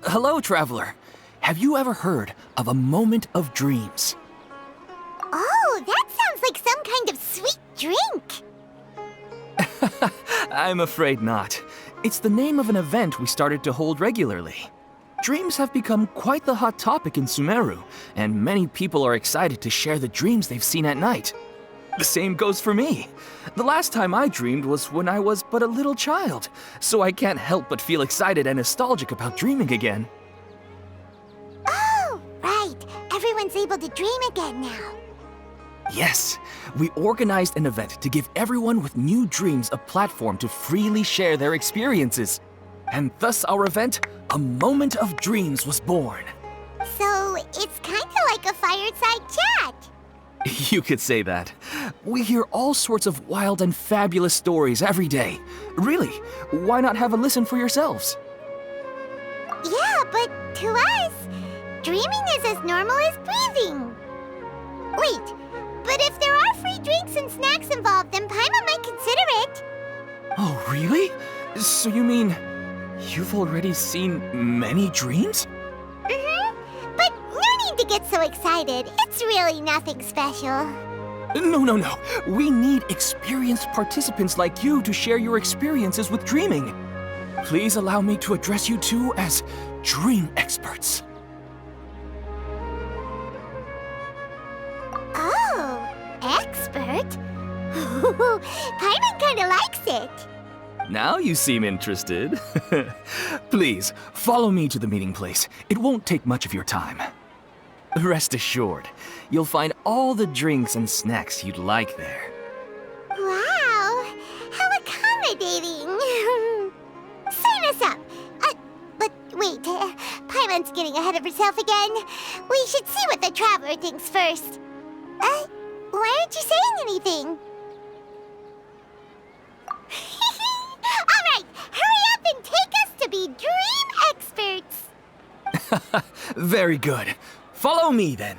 Hello, traveler. Have you ever heard of a moment of dreams? Oh, that sounds like some kind of sweet drink. I'm afraid not. It's the name of an event we started to hold regularly. Dreams have become quite the hot topic in Sumeru, and many people are excited to share the dreams they've seen at night. The same goes for me. The last time I dreamed was when I was but a little child, so I can't help but feel excited and nostalgic about dreaming again. Oh, right. Everyone's able to dream again now. Yes, we organized an event to give everyone with new dreams a platform to freely share their experiences. And thus our event, A Moment of Dreams, was born. So, it's kinda like a fireside chat. You could say that. We hear all sorts of wild and fabulous stories every day. Really, why not have a listen for yourselves? Yeah, but to us, dreaming is as normal as breathing. Wait, but if there are free drinks and snacks involved, then Paimon might consider it. Oh, really? So you mean you've already seen many dreams? But no need to get so excited. It's really nothing special. No. We need experienced participants like you to share your experiences with dreaming. Please allow me to address you two as dream experts. Oh, expert? Paimon kinda likes it. Now you seem interested. Please, follow me to the meeting place. It won't take much of your time. Rest assured, you'll find all the drinks and snacks you'd like there. Wow, how accommodating. Sign us up. But wait, Paimon's getting ahead of herself again. We should see what the traveler thinks first. Why aren't you saying anything? All right, hurry up and take us to be dream experts. Very good. Follow me then.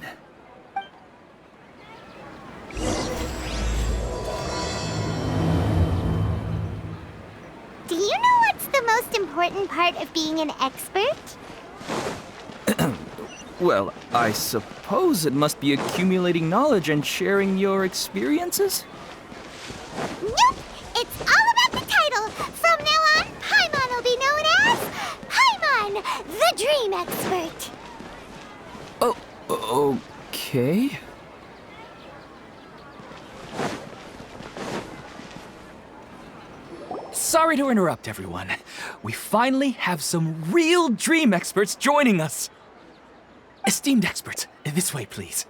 Do you know what's the most important part of being an expert? Well, I suppose it must be accumulating knowledge and sharing your experiences? Nope! It's all about the title! From now on, Paimon will be known as Paimon, the Dream Expert! Oh, okay. Sorry to interrupt, everyone. We finally have some real dream experts joining us. Esteemed experts, this way, please.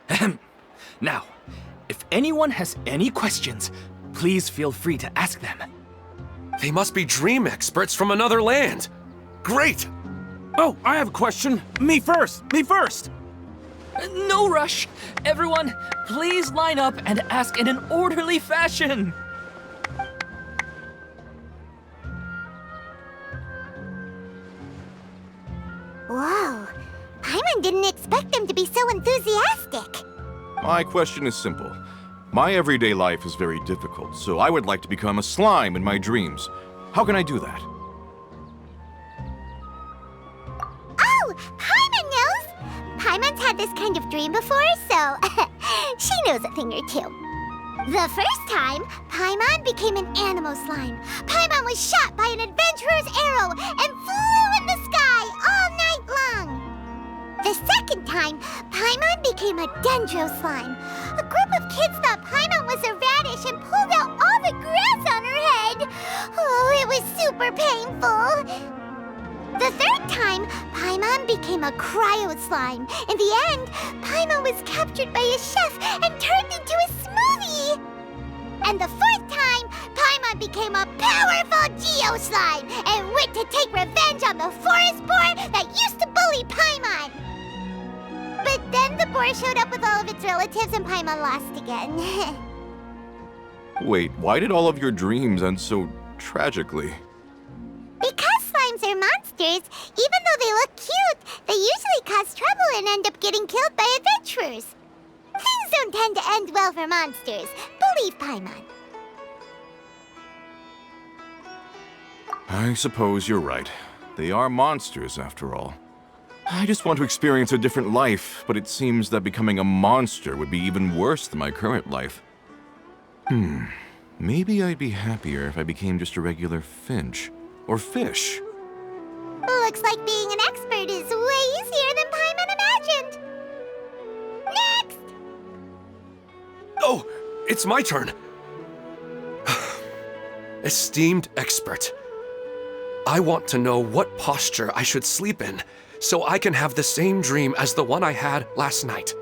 Ahem. Now, if anyone has any questions, please feel free to ask them. They must be dream experts from another land. Great! Oh, I have a question. Me first! No rush. Everyone, please line up and ask in an orderly fashion. Whoa, Paimon didn't expect them to be so enthusiastic. My question is simple. My everyday life is very difficult, so I would like to become a slime in my dreams. How can I do that? Oh, Paimon knows! Paimon's had this kind of dream before, so she knows a thing or two. The first time, Paimon became an animal slime. Paimon was shot by an adventurer's arrow and flew in the sky all night long. The second time, Paimon became a dendro slime. A group of kids thought Paimon was a radish and pulled out all the grass on her head. Oh, it was super painful. The third time, Paimon became a cryo slime. In the end, Paimon was captured by a chef and turned into a smoothie. And the fourth time, Paimon became a powerful geo slime and went to take revenge on the forest boar that used to bully Paimon. But then the boar showed up with all of its relatives and Paimon lost again. Wait, why did all of your dreams end so tragically? Because slimes are monsters, even though they look cute, they usually cause trouble and end up getting killed by adventurers. Things don't tend to end well for monsters. Believe Paimon. I suppose you're right. They are monsters, after all. I just want to experience a different life, but it seems that becoming a monster would be even worse than my current life. Maybe I'd be happier if I became just a regular finch. Or fish. Looks like being an expert is way easier than Paimon imagined. Next! Oh, it's my turn. Esteemed expert, I want to know what posture I should sleep in so I can have the same dream as the one I had last night.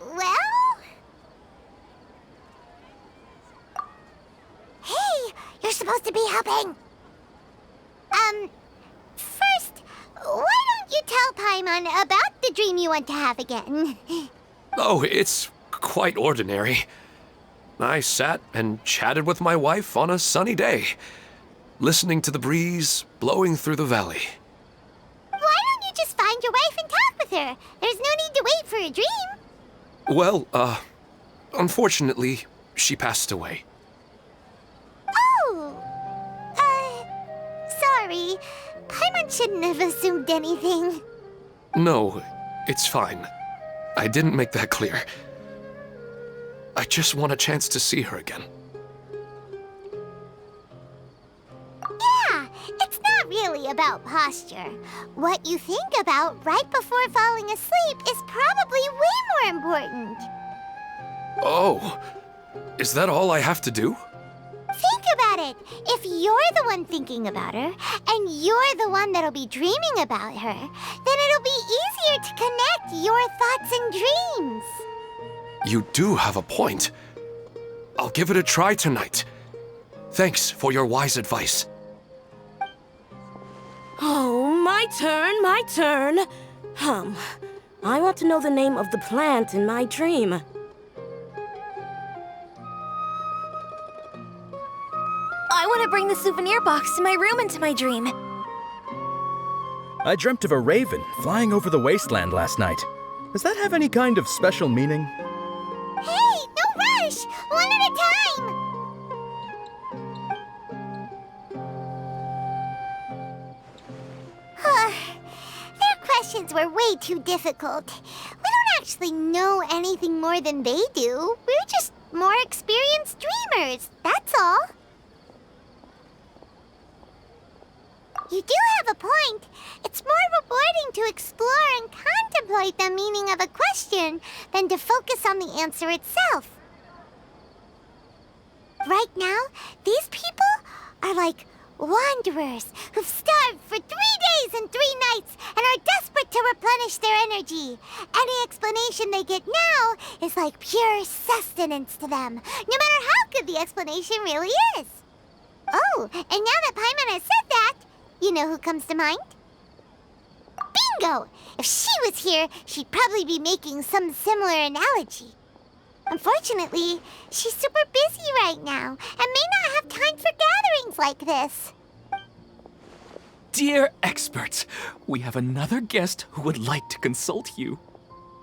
Well? Hey, you're supposed to be helping. First, why don't you tell Paimon about the dream you want to have again? Oh, it's quite ordinary. I sat and chatted with my wife on a sunny day, listening to the breeze blowing through the valley. Why don't you just find your wife and talk with her? There's no need to wait for a dream. Well, unfortunately, she passed away. Oh, sorry. Paimon shouldn't have assumed anything. No, it's fine. I didn't make that clear. I just want a chance to see her again. Yeah, it's not really about posture. What you think about right before falling asleep is probably way more important. Oh, is that all I have to do? Think about it. If you're the one thinking about her, and you're the one that'll be dreaming about her, then it'll be easier to connect your thoughts and dreams. You do have a point. I'll give it a try tonight. Thanks for your wise advice. Oh, my turn. I want to know the name of the plant in my dream. I want to bring the souvenir box to my room into my dream. I dreamt of a raven flying over the wasteland last night. Does that have any kind of special meaning? Hey, no rush! One at a time! Their questions were way too difficult. We don't actually know anything more than they do. We're just more experienced dreamers, that's all. You do have a point. It's more rewarding to explore and contemplate the meaning of a question than to focus on the answer itself. Right now, these people are like wanderers who've starved for 3 days and 3 nights and are desperate to replenish their energy. Any explanation they get now is like pure sustenance to them, no matter how good the explanation really is. Oh, and now that Paimon has said that, you know who comes to mind? Bingo! If she was here, she'd probably be making some similar analogy. Unfortunately, she's super busy right now and may not have time for gatherings like this. Dear experts, we have another guest who would like to consult you.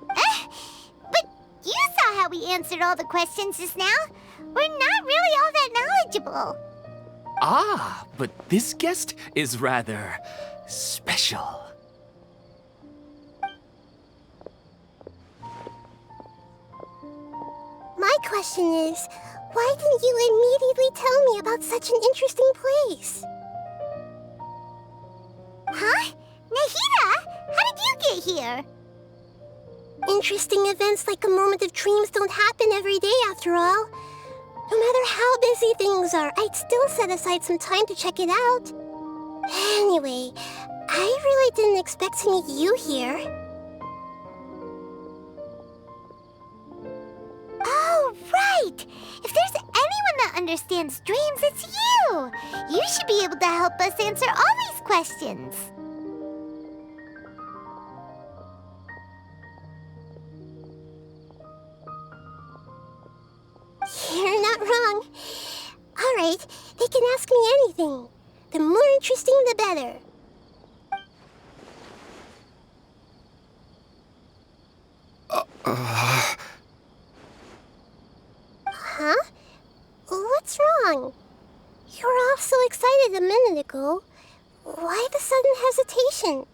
But you saw how we answered all the questions just now. We're not really all that knowledgeable. Ah, but this guest is rather special. My question is, why didn't you immediately tell me about such an interesting place? Huh? here. Interesting events like a moment of dreams don't happen every day after all. No matter how busy things are, I'd still set aside some time to check it out. Anyway, I really didn't expect to meet you here. Oh, right! If there's anyone that understands dreams, it's you! You should be able to help us answer all these questions. You're not wrong. All right, they can ask me anything. The more interesting, the better. Huh? What's wrong? You were all so excited a minute ago. Why the sudden hesitation?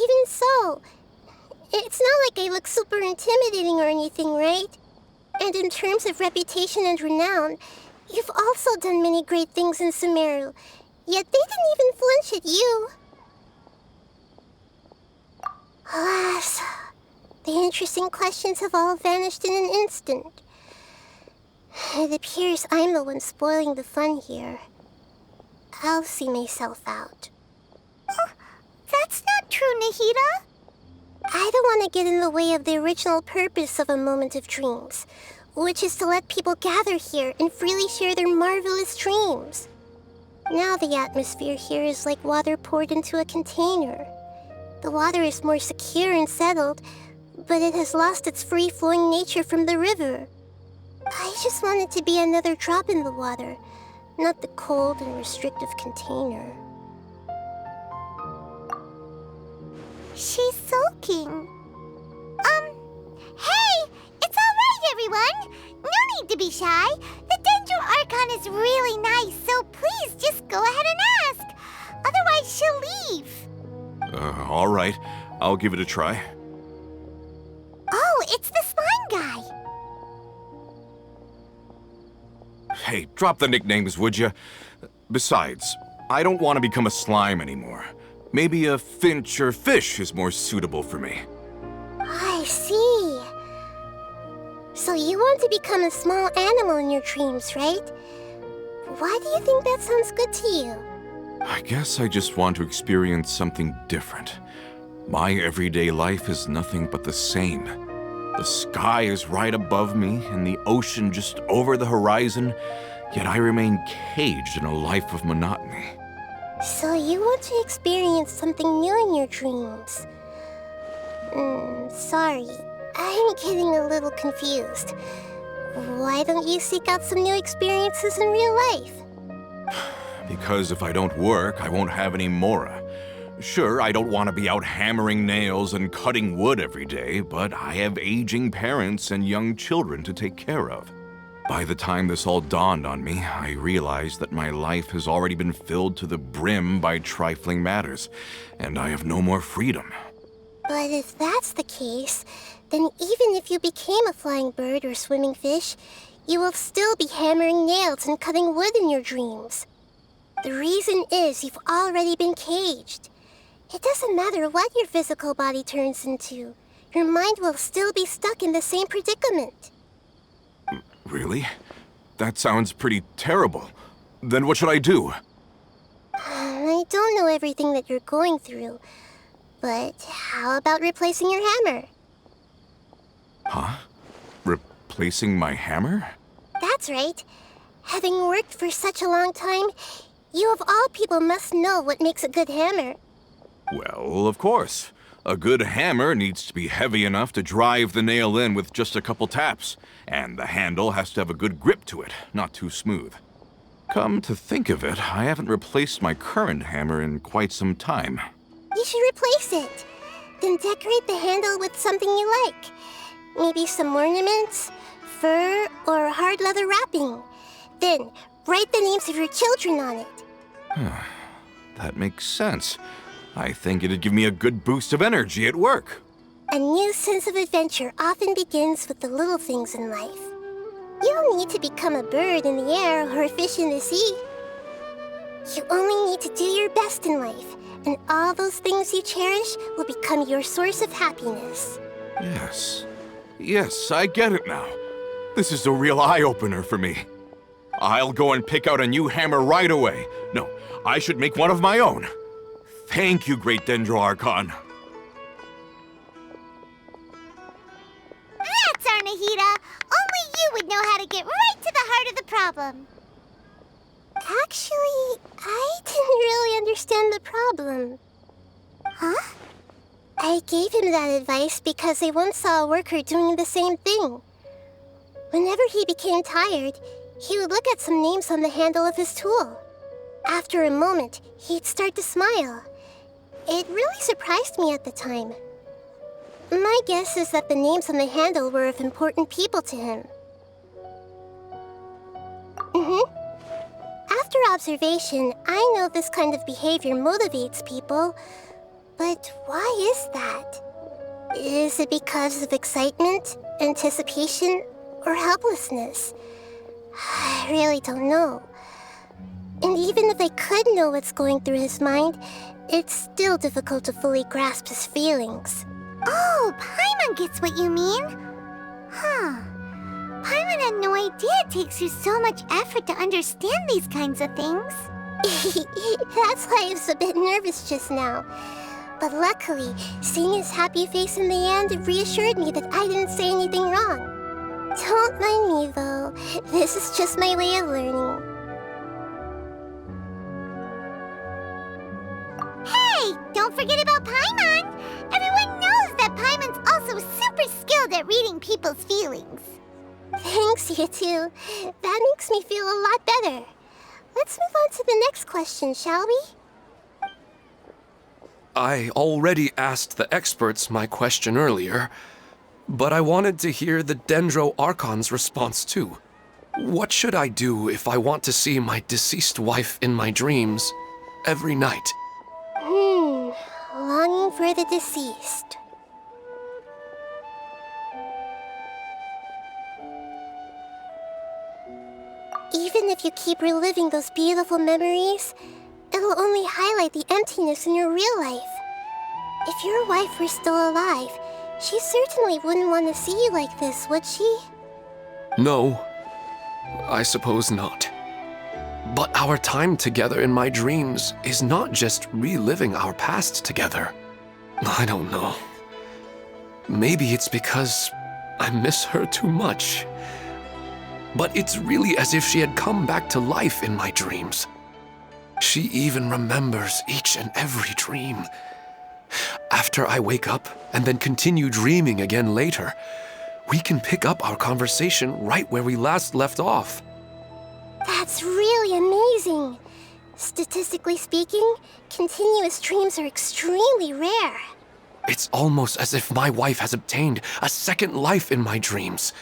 Even so, it's not like I look super intimidating or anything, right? And in terms of reputation and renown, you've also done many great things in Sumeru, yet they didn't even flinch at you. Alas, the interesting questions have all vanished in an instant. It appears I'm the one spoiling the fun here. I'll see myself out. Oh, that's not true, Nahida. I don't want to get in the way of the original purpose of a moment of dreams, which is to let people gather here and freely share their marvelous dreams. Now the atmosphere here is like water poured into a container. The water is more secure and settled, but it has lost its free-flowing nature from the river. I just want it to be another drop in the water, not the cold and restrictive container. She's sulking. Hey! It's all right, everyone! No need to be shy. The Dendro Archon is really nice, so please just go ahead and ask. Otherwise, she'll leave. All right. I'll give it a try. Oh, it's the slime guy. Hey, drop the nicknames, would you? Besides, I don't want to become a slime anymore. Maybe a finch or fish is more suitable for me. I see. So you want to become a small animal in your dreams, right? Why do you think that sounds good to you? I guess I just want to experience something different. My everyday life is nothing but the same. The sky is right above me and the ocean just over the horizon, yet I remain caged in a life of monotony. So you want to experience something new in your dreams? Sorry, I'm getting a little confused. Why don't you seek out some new experiences in real life? Because if I don't work, I won't have any Mora. Sure, I don't want to be out hammering nails and cutting wood every day, but I have aging parents and young children to take care of. By the time this all dawned on me, I realized that my life has already been filled to the brim by trifling matters, and I have no more freedom. But if that's the case, then even if you became a flying bird or swimming fish, you will still be hammering nails and cutting wood in your dreams. The reason is you've already been caged. It doesn't matter what your physical body turns into. Your mind will still be stuck in the same predicament. Really? That sounds pretty terrible. Then what should I do? I don't know everything that you're going through, but how about replacing your hammer? Huh? Replacing my hammer? That's right. Having worked for such a long time, you of all people must know what makes a good hammer. Well, of course. A good hammer needs to be heavy enough to drive the nail in with just a couple taps, and the handle has to have a good grip to it, not too smooth. Come to think of it, I haven't replaced my current hammer in quite some time. You should replace it. Then decorate the handle with something you like. Maybe some ornaments, fur, or hard leather wrapping. Then, write the names of your children on it. That makes sense. I think it'd give me a good boost of energy at work. A new sense of adventure often begins with the little things in life. You don't need to become a bird in the air or a fish in the sea. You only need to do your best in life and all those things you cherish will become your source of happiness. Yes. Yes, I get it now. This is a real eye-opener for me. I'll go and pick out a new hammer right away. No, I should make one of my own. Thank you, Great Dendro-Archon. That's our Nahida. Only you would know how to get right to the heart of the problem. Actually, I didn't really understand the problem. Huh? I gave him that advice because I once saw a worker doing the same thing. Whenever he became tired, he would look at some names on the handle of his tool. After a moment, he'd start to smile. It really surprised me at the time. My guess is that the names on the handle were of important people to him. After observation, I know this kind of behavior motivates people, but why is that? Is it because of excitement, anticipation, or helplessness? I really don't know. And even if I could know what's going through his mind, it's still difficult to fully grasp his feelings. Oh, Paimon gets what you mean. Huh. Paimon had no idea it takes you so much effort to understand these kinds of things. That's why I was a bit nervous just now. But luckily, seeing his happy face in the end reassured me that I didn't say anything wrong. Don't mind me, though. This is just my way of learning. Hey, don't forget about Paimon! Everyone knows that Paimon's also super skilled at reading people's feelings. Thanks, you two. That makes me feel a lot better. Let's move on to the next question, shall we? I already asked the experts my question earlier, but I wanted to hear the Dendro-Archon's response too. What should I do if I want to see my deceased wife in my dreams every night? Longing for the deceased. Even if you keep reliving those beautiful memories, it'll only highlight the emptiness in your real life. If your wife were still alive, she certainly wouldn't want to see you like this, would she? No, I suppose not. But our time together in my dreams is not just reliving our past together. I don't know. Maybe it's because I miss her too much. But it's really as if she had come back to life in my dreams. She even remembers each and every dream. After I wake up and then continue dreaming again later, we can pick up our conversation right where we last left off. That's really amazing. Statistically speaking, continuous dreams are extremely rare. It's almost as if my wife has obtained a second life in my dreams.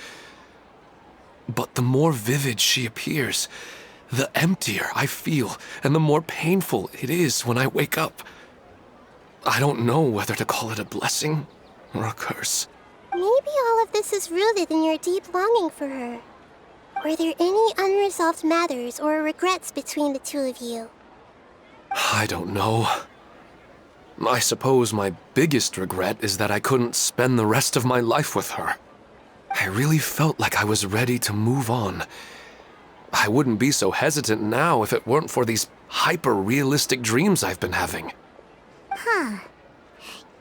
But the more vivid she appears, the emptier I feel and the more painful it is when I wake up. I don't know whether to call it a blessing or a curse. Maybe all of this is rooted in your deep longing for her. Were there any unresolved matters or regrets between the two of you? I don't know. I suppose my biggest regret is that I couldn't spend the rest of my life with her. I really felt like I was ready to move on. I wouldn't be so hesitant now if it weren't for these hyper-realistic dreams I've been having. Huh.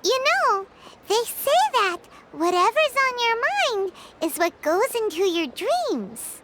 You know, they say that whatever's on your mind is what goes into your dreams.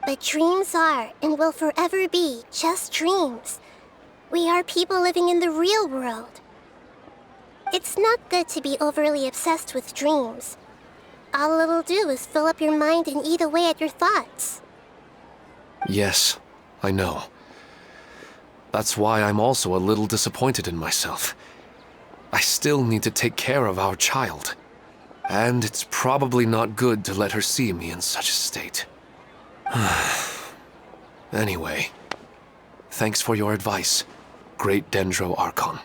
But dreams are, and will forever be, just dreams. We are people living in the real world. It's not good to be overly obsessed with dreams. All it'll do is fill up your mind and eat away at your thoughts. Yes, I know. That's why I'm also a little disappointed in myself. I still need to take care of our child. And it's probably not good to let her see me in such a state. Anyway, thanks for your advice, Great Dendro Archon.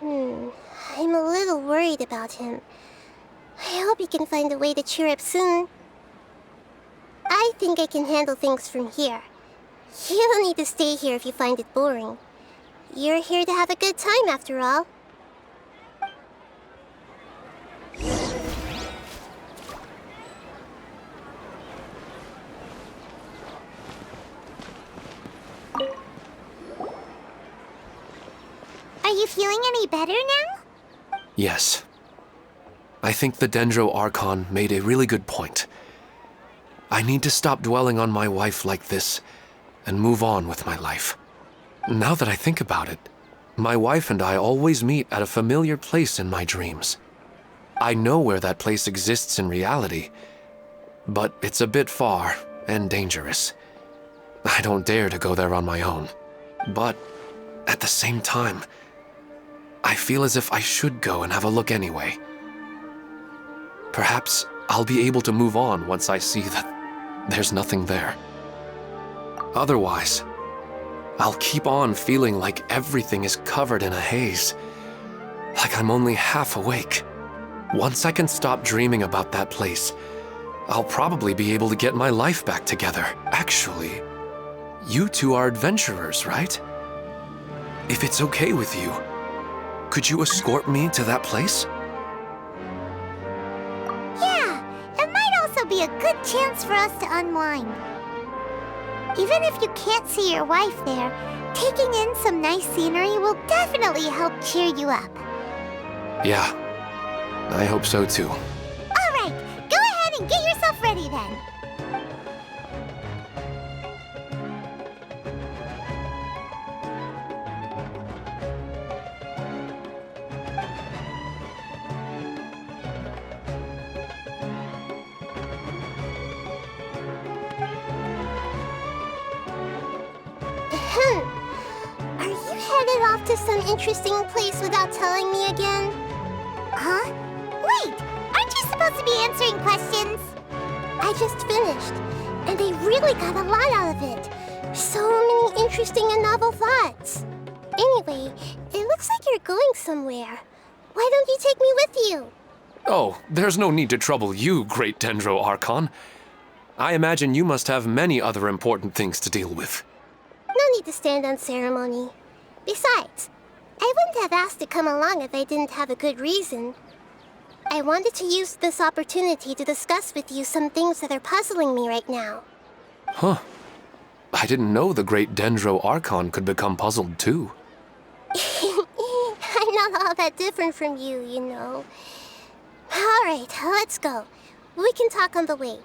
I'm a little worried about him. I hope he can find a way to cheer up soon. I think I can handle things from here. You don't need to stay here if you find it boring. You're here to have a good time, after all. Are you feeling any better now? Yes. I think the Dendro Archon made a really good point. I need to stop dwelling on my wife like this and move on with my life. Now that I think about it, my wife and I always meet at a familiar place in my dreams. I know where that place exists in reality, but it's a bit far and dangerous. I don't dare to go there on my own. But at the same time, I feel as if I should go and have a look anyway. Perhaps I'll be able to move on once I see that there's nothing there. Otherwise, I'll keep on feeling like everything is covered in a haze, like I'm only half awake. Once I can stop dreaming about that place, I'll probably be able to get my life back together. Actually, you two are adventurers, right? If it's okay with you, could you escort me to that place? Yeah, it might also be a good chance for us to unwind. Even if you can't see your wife there, taking in some nice scenery will definitely help cheer you up. Yeah, I hope so too. All right, go ahead and get yourself ready then. Are you headed off to some interesting place without telling me again? Huh? Wait, aren't you supposed to be answering questions? I just finished, and I really got a lot out of it. So many interesting and novel thoughts. Anyway, it looks like you're going somewhere. Why don't you take me with you? Oh, there's no need to trouble you, Great Dendro Archon. I imagine you must have many other important things to deal with. No need to stand on ceremony. Besides, I wouldn't have asked to come along if I didn't have a good reason. I wanted to use this opportunity to discuss with you some things that are puzzling me right now. Huh. I didn't know the Great Dendro Archon could become puzzled too. I'm not all that different from you, you know. All right, let's go. We can talk on the way.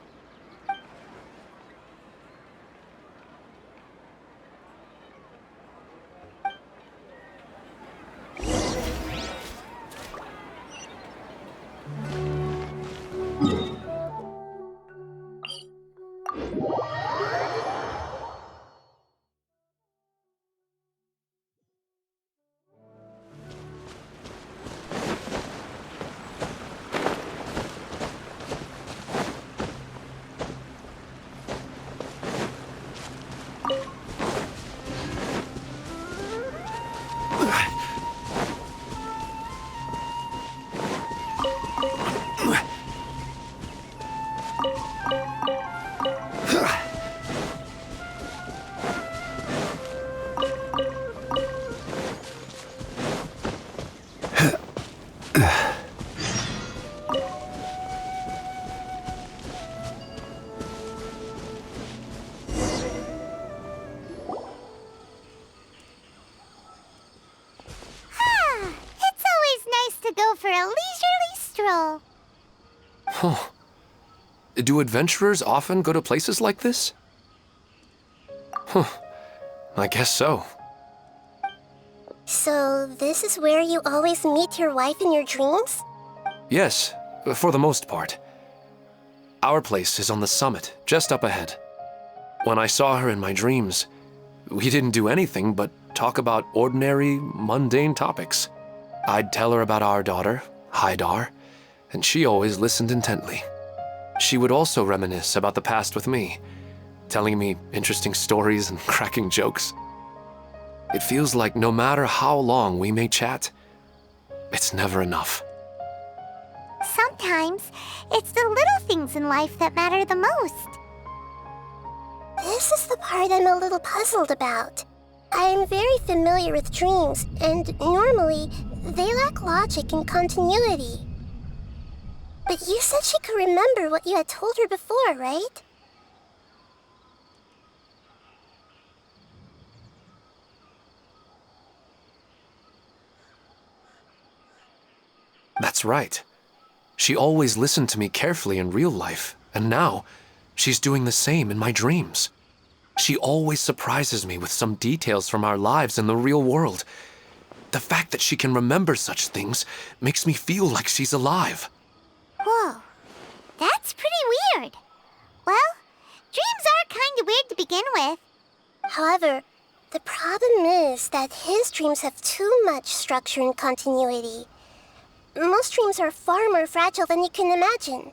For a leisurely stroll. Huh. Do adventurers often go to places like this? Huh. I guess so. So, this is where you always meet your wife in your dreams? Yes, for the most part. Our place is on the summit, just up ahead. When I saw her in my dreams, we didn't do anything but talk about ordinary, mundane topics. I'd tell her about our daughter, Haidar, and she always listened intently. She would also reminisce about the past with me, telling me interesting stories and cracking jokes. It feels like no matter how long we may chat, it's never enough. Sometimes, it's the little things in life that matter the most. This is the part I'm a little puzzled about. I'm very familiar with dreams, and normally, they lack logic and continuity. But you said she could remember what you had told her before, right? That's right. She always listened to me carefully in real life, and now she's doing the same in my dreams. She always surprises me with some details from our lives in the real world. The fact that she can remember such things makes me feel like she's alive. Whoa, that's pretty weird. Well, dreams are kind of weird to begin with. However, the problem is that his dreams have too much structure and continuity. Most dreams are far more fragile than you can imagine.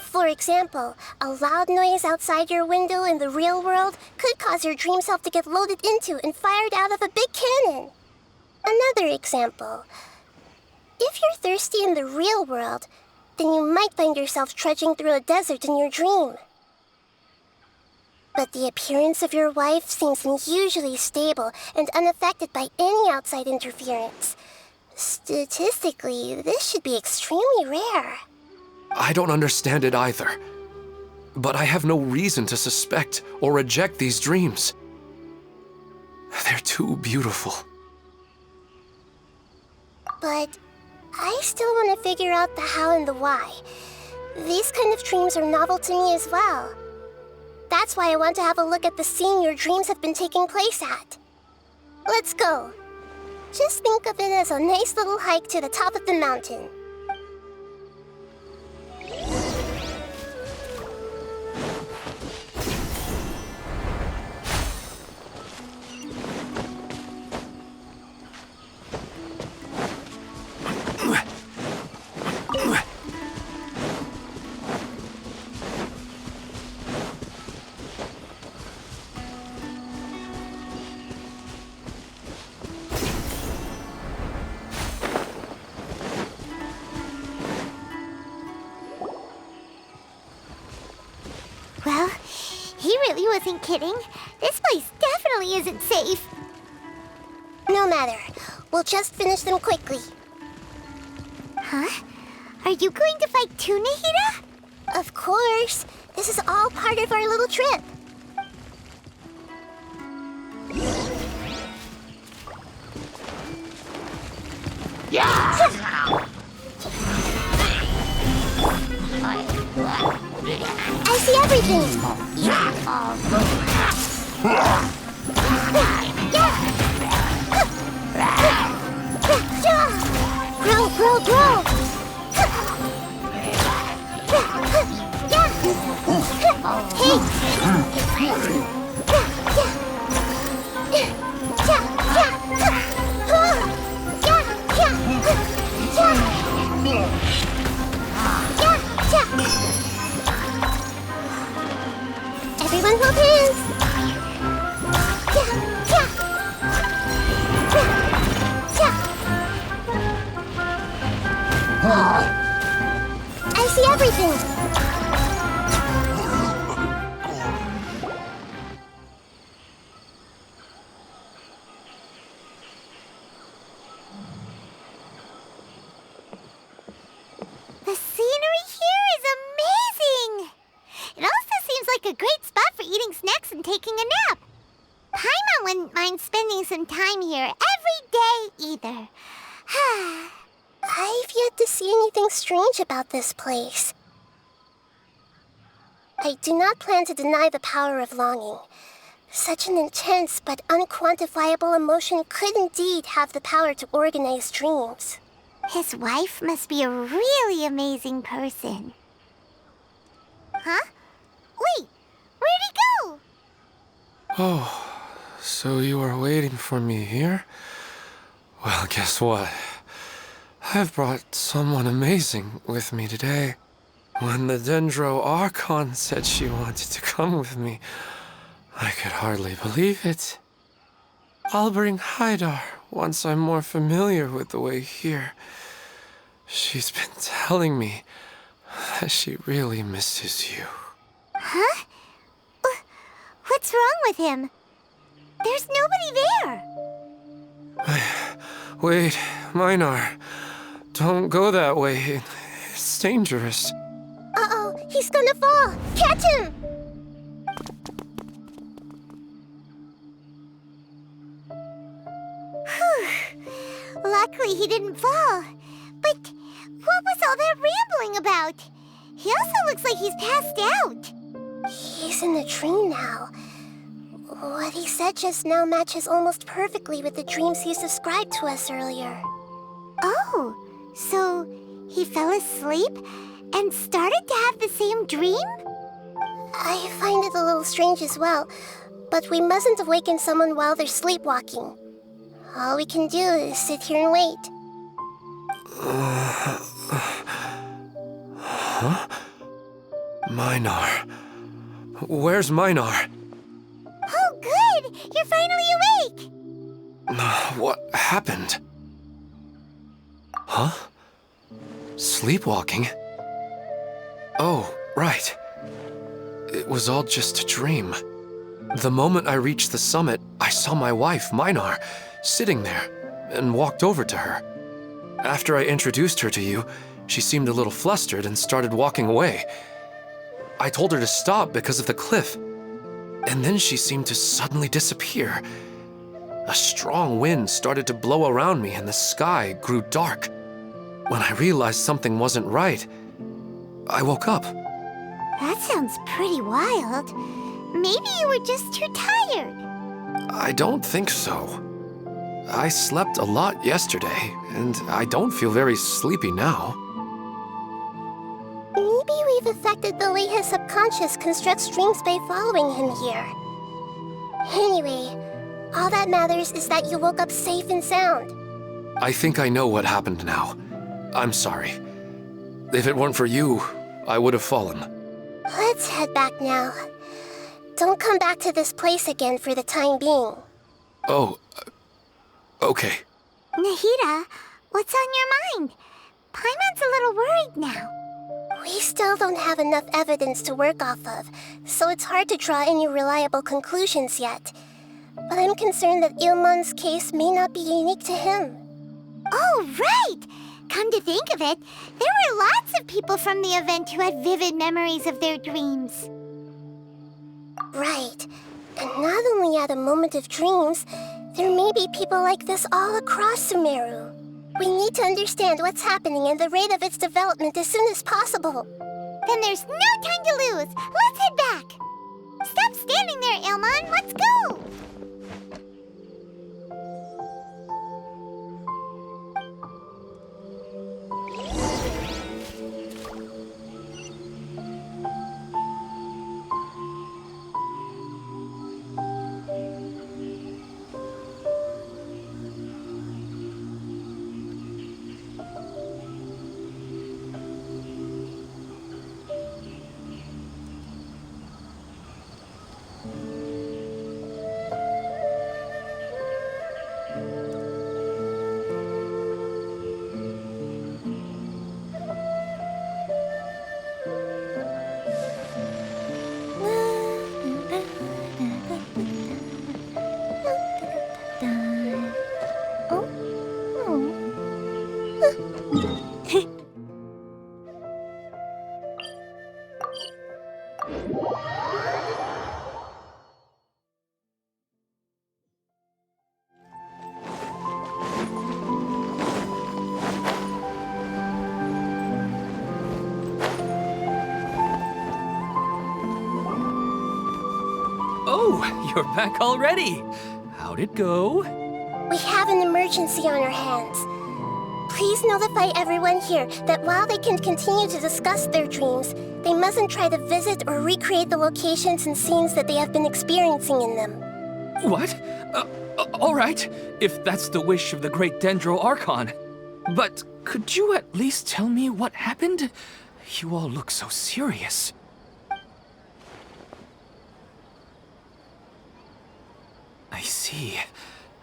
For example, a loud noise outside your window in the real world could cause your dream self to get loaded into and fired out of a big cannon. Another example. If you're thirsty in the real world, then you might find yourself trudging through a desert in your dream. But the appearance of your wife seems unusually stable and unaffected by any outside interference. Statistically, this should be extremely rare. I don't understand it either. But I have no reason to suspect or reject these dreams. They're too beautiful. But I still want to figure out the how and the why. These kind of dreams are novel to me as well. That's why I want to have a look at the scene your dreams have been taking place at. Let's go. Just think of it as a nice little hike to the top of the mountain. Well, he really wasn't kidding. This place definitely isn't safe. No matter. We'll just finish them quickly. Huh? Are you going to fight too, Nahida? Of course. This is all part of our little trip. I see everything. Grow, grow, grow. Everyone hold hands. I see everything. The scenery here is amazing! It also seems like a great spot for eating snacks and taking a nap. Paimon wouldn't mind spending some time here every day either. I've yet to see anything strange about this place. I do not plan to deny the power of longing. Such an intense but unquantifiable emotion could indeed have the power to organize dreams. His wife must be a really amazing person. Huh? Wait, where'd he go? Oh, So you are waiting for me here? Well, guess what? I've brought someone amazing with me today. When the Dendro Archon said she wanted to come with me, I could hardly believe it. I'll bring Haidar once I'm more familiar with the way here. She's been telling me that she really misses you. Huh? What's wrong with him? There's nobody there. Wait, Minar. Don't go that way. It's dangerous. Uh-oh, he's gonna fall! Catch him! Luckily he didn't fall. But what was all that rambling about? He also looks like he's passed out. He's in the dream now. What he said just now matches almost perfectly with the dreams he's described to us earlier. Oh, so he fell asleep and started to have the same dream? I find it a little strange as well, but we mustn't awaken someone while they're sleepwalking. All we can do is sit here and wait. Huh? Minar. Where's Minar? Oh, good! You're finally awake! What happened? Huh? Sleepwalking? Oh, right. It was all just a dream. The moment I reached the summit, I saw my wife, Minar, sitting there, and walked over to her. After I introduced her to you, she seemed a little flustered and started walking away. I told her to stop because of the cliff, and then she seemed to suddenly disappear. A strong wind started to blow around me and the sky grew dark. When I realized something wasn't right, I woke up. That sounds pretty wild. Maybe you were just too tired. I don't think so. I slept a lot yesterday, and I don't feel very sleepy now. Maybe we've affected the way his subconscious constructs dreams by following him here. Anyway, all that matters is that you woke up safe and sound. I think I know what happened now. I'm sorry. If it weren't for you, I would have fallen. Let's head back now. Don't come back to this place again for the time being. Oh, okay. Nahida, what's on your mind? Paimon's a little worried now. We still don't have enough evidence to work off of, so it's hard to draw any reliable conclusions yet. But I'm concerned that Ilmon's case may not be unique to him. Oh, right! Come to think of it, there were lots of people from the event who had vivid memories of their dreams. Right. And not only at a moment of dreams, there may be people like this all across Sumeru. We need to understand what's happening and the rate of its development as soon as possible. Then there's no time to lose. Let's head back. Stop standing there, Ilmon. Let's go. Oh, you're back already. How'd it go? We have an emergency on our hands. Please notify everyone here that while they can continue to discuss their dreams, they mustn't try to visit or recreate the locations and scenes that they have been experiencing in them. What? All right, if that's the wish of the great Dendro Archon. But could you at least tell me what happened? You all look so serious. I see.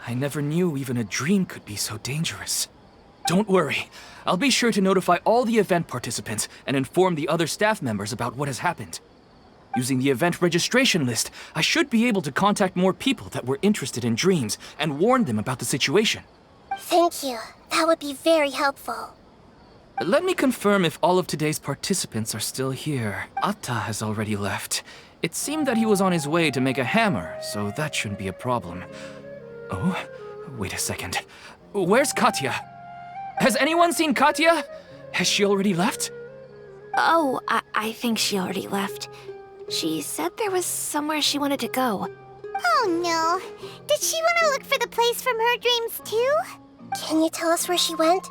I never knew even a dream could be so dangerous. Don't worry. I'll be sure to notify all the event participants and inform the other staff members about what has happened. Using the event registration list, I should be able to contact more people that were interested in dreams and warn them about the situation. Thank you. That would be very helpful. Let me confirm if all of today's participants are still here. Atta has already left. It seemed that he was on his way to make a hammer, so that shouldn't be a problem. Oh, wait a second. Where's Katya? Has anyone seen Katya? Has she already left? Oh, I think she already left. She said there was somewhere she wanted to go. Oh no. Did she want to look for the place from her dreams too? Can you tell us where she went?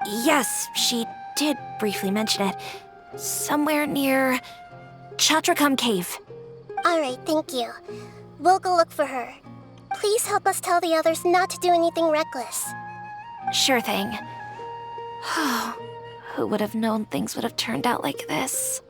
Yes, she did briefly mention it. Somewhere near Chatrakam Cave. Alright, thank you. We'll go look for her. Please help us tell the others not to do anything reckless. Sure thing. Who would have known things would have turned out like this?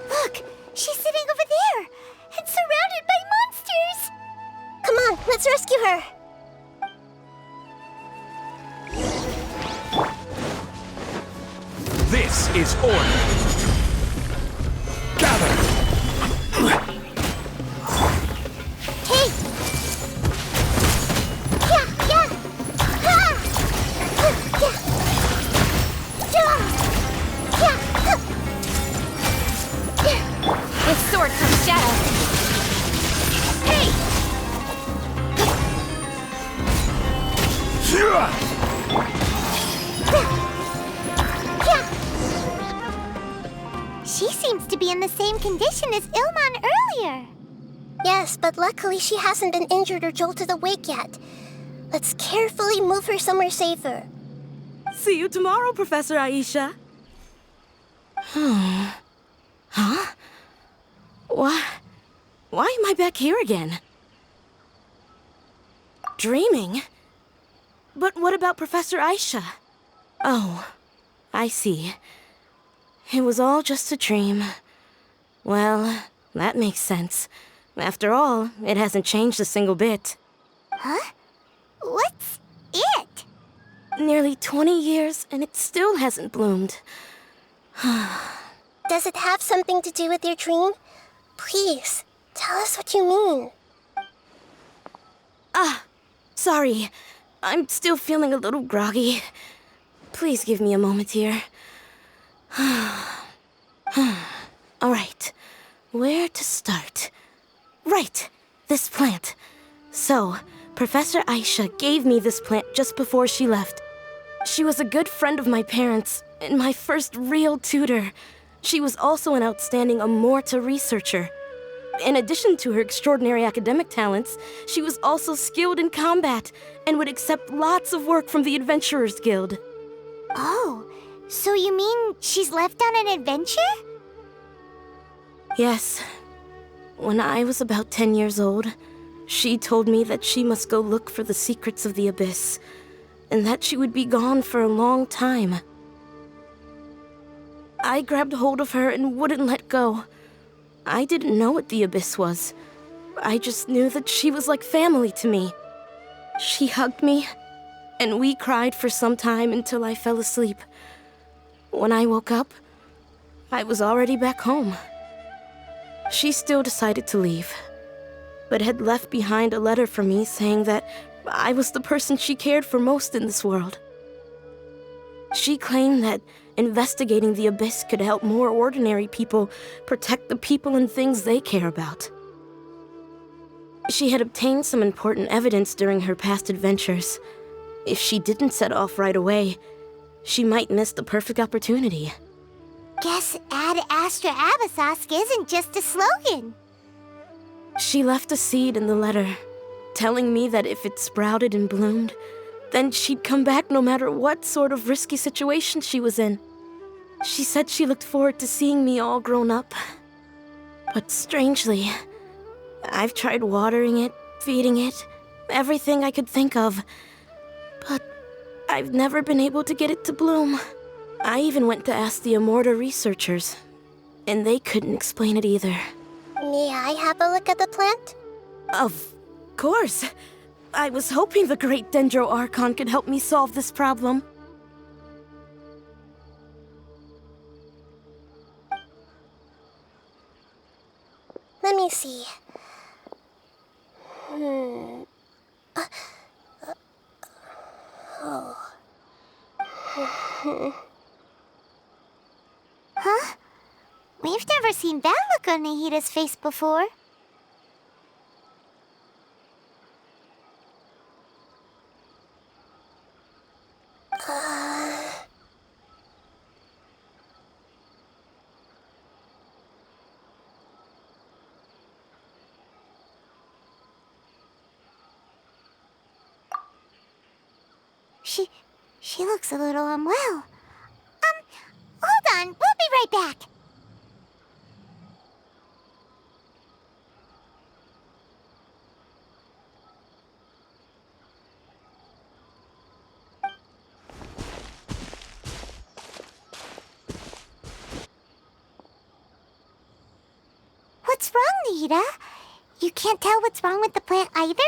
Look, she's sitting over there and surrounded by monsters. Come on, let's rescue her. This is order. Gather. Hey! Yeah, yeah! Ha! Yeah! Yeah! With sword comes shadow. Hey! She seems to be in the same condition as Ilman earlier. Yes, but luckily she hasn't been injured or jolted awake yet. Let's carefully move her somewhere safer. See you tomorrow, Professor Aisha. Huh? Why am I back here again? Dreaming? But what about Professor Aisha? Oh, I see. It was all just a dream. Well, that makes sense. After all, it hasn't changed a single bit. Huh? What's it? Nearly 20 years, and it still hasn't bloomed. Does it have something to do with your dream? Please, tell us what you mean. Sorry. I'm still feeling a little groggy. Please give me a moment here. All right. Where to start? Right, this plant. So, Professor Aisha gave me this plant just before she left. She was a good friend of my parents and my first real tutor. She was also an outstanding Amorta researcher. In addition to her extraordinary academic talents, she was also skilled in combat and would accept lots of work from the Adventurers Guild. Oh, so you mean she's left on an adventure? Yes. When I was about 10 years old, she told me that she must go look for the secrets of the Abyss, and that she would be gone for a long time. I grabbed hold of her and wouldn't let go. I didn't know what the Abyss was. I just knew that she was like family to me. She hugged me, and we cried for some time until I fell asleep. When I woke up, I was already back home. She still decided to leave, but had left behind a letter for me saying that I was the person she cared for most in this world. She claimed that investigating the abyss could help more ordinary people protect the people and things they care about. She had obtained some important evidence during her past adventures. If she didn't set off right away, she might miss the perfect opportunity. Guess Ad Astra Abyssosque isn't just a slogan. She left a seed in the letter, telling me that if it sprouted and bloomed, then she'd come back no matter what sort of risky situation she was in. She said she looked forward to seeing me all grown up. But strangely, I've tried watering it, feeding it, everything I could think of. But I've never been able to get it to bloom. I even went to ask the Immorta researchers, and they couldn't explain it either. May I have a look at the plant? Of course. I was hoping the great Dendro Archon could help me solve this problem. Let me see. Huh? We've never seen that look on Nahida's face before. She looks a little unwell. Hold on, we'll be right back. What's wrong, Nahida? You can't tell what's wrong with the plant either?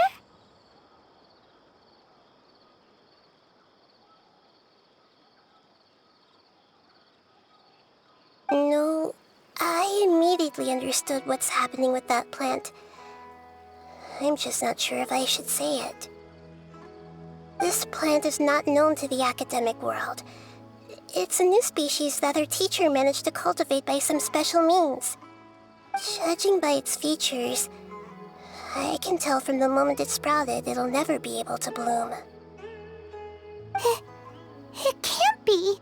No, I immediately understood what's happening with that plant. I'm just not sure if I should say it. This plant is not known to the academic world. It's a new species that our teacher managed to cultivate by some special means. Judging by its features, I can tell from the moment it sprouted it'll never be able to bloom. It can't be.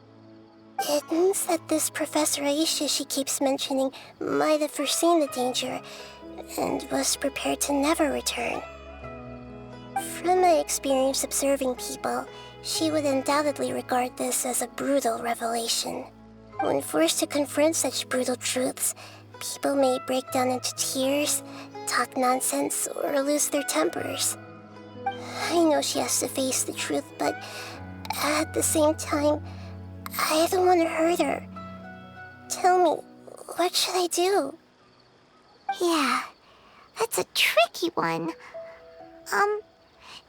It means that this Professor Aisha she keeps mentioning might have foreseen the danger and was prepared to never return. From my experience observing people, she would undoubtedly regard this as a brutal revelation. When forced to confront such brutal truths, people may break down into tears, talk nonsense, or lose their tempers. I know she has to face the truth, but at the same time, I don't want to hurt her. Tell me, what should I do? Yeah, that's a tricky one.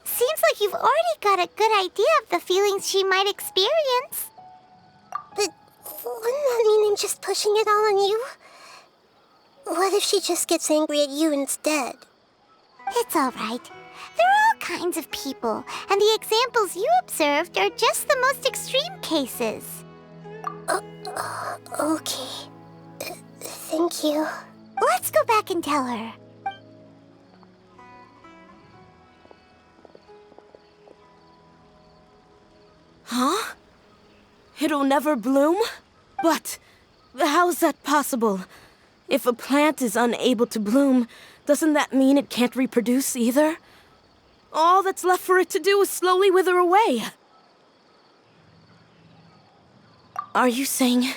Seems like you've already got a good idea of the feelings she might experience. But wouldn't that mean I'm just pushing it all on you? What if she just gets angry at you instead? It's all right. There are all kinds of people, and the examples you observed are just the most extreme cases. Okay. Thank you. Let's go back and tell her. Huh? It'll never bloom? But how's that possible? If a plant is unable to bloom, doesn't that mean it can't reproduce either? All that's left for it to do is slowly wither away. Are you saying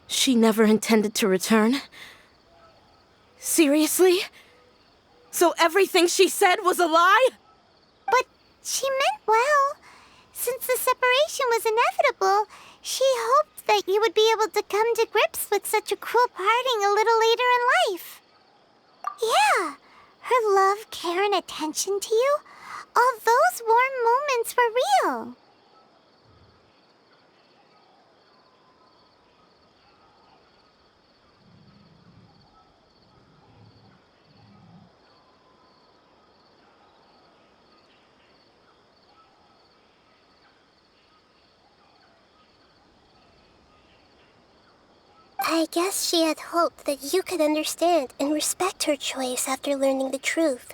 she never intended to return? Seriously? So everything she said was a lie? But she meant well. Since the separation was inevitable, she hoped that you would be able to come to grips with such a cruel parting a little later in life. Yeah, her love, care, and attention to you, all those warm moments were real. I guess she had hoped that you could understand and respect her choice after learning the truth.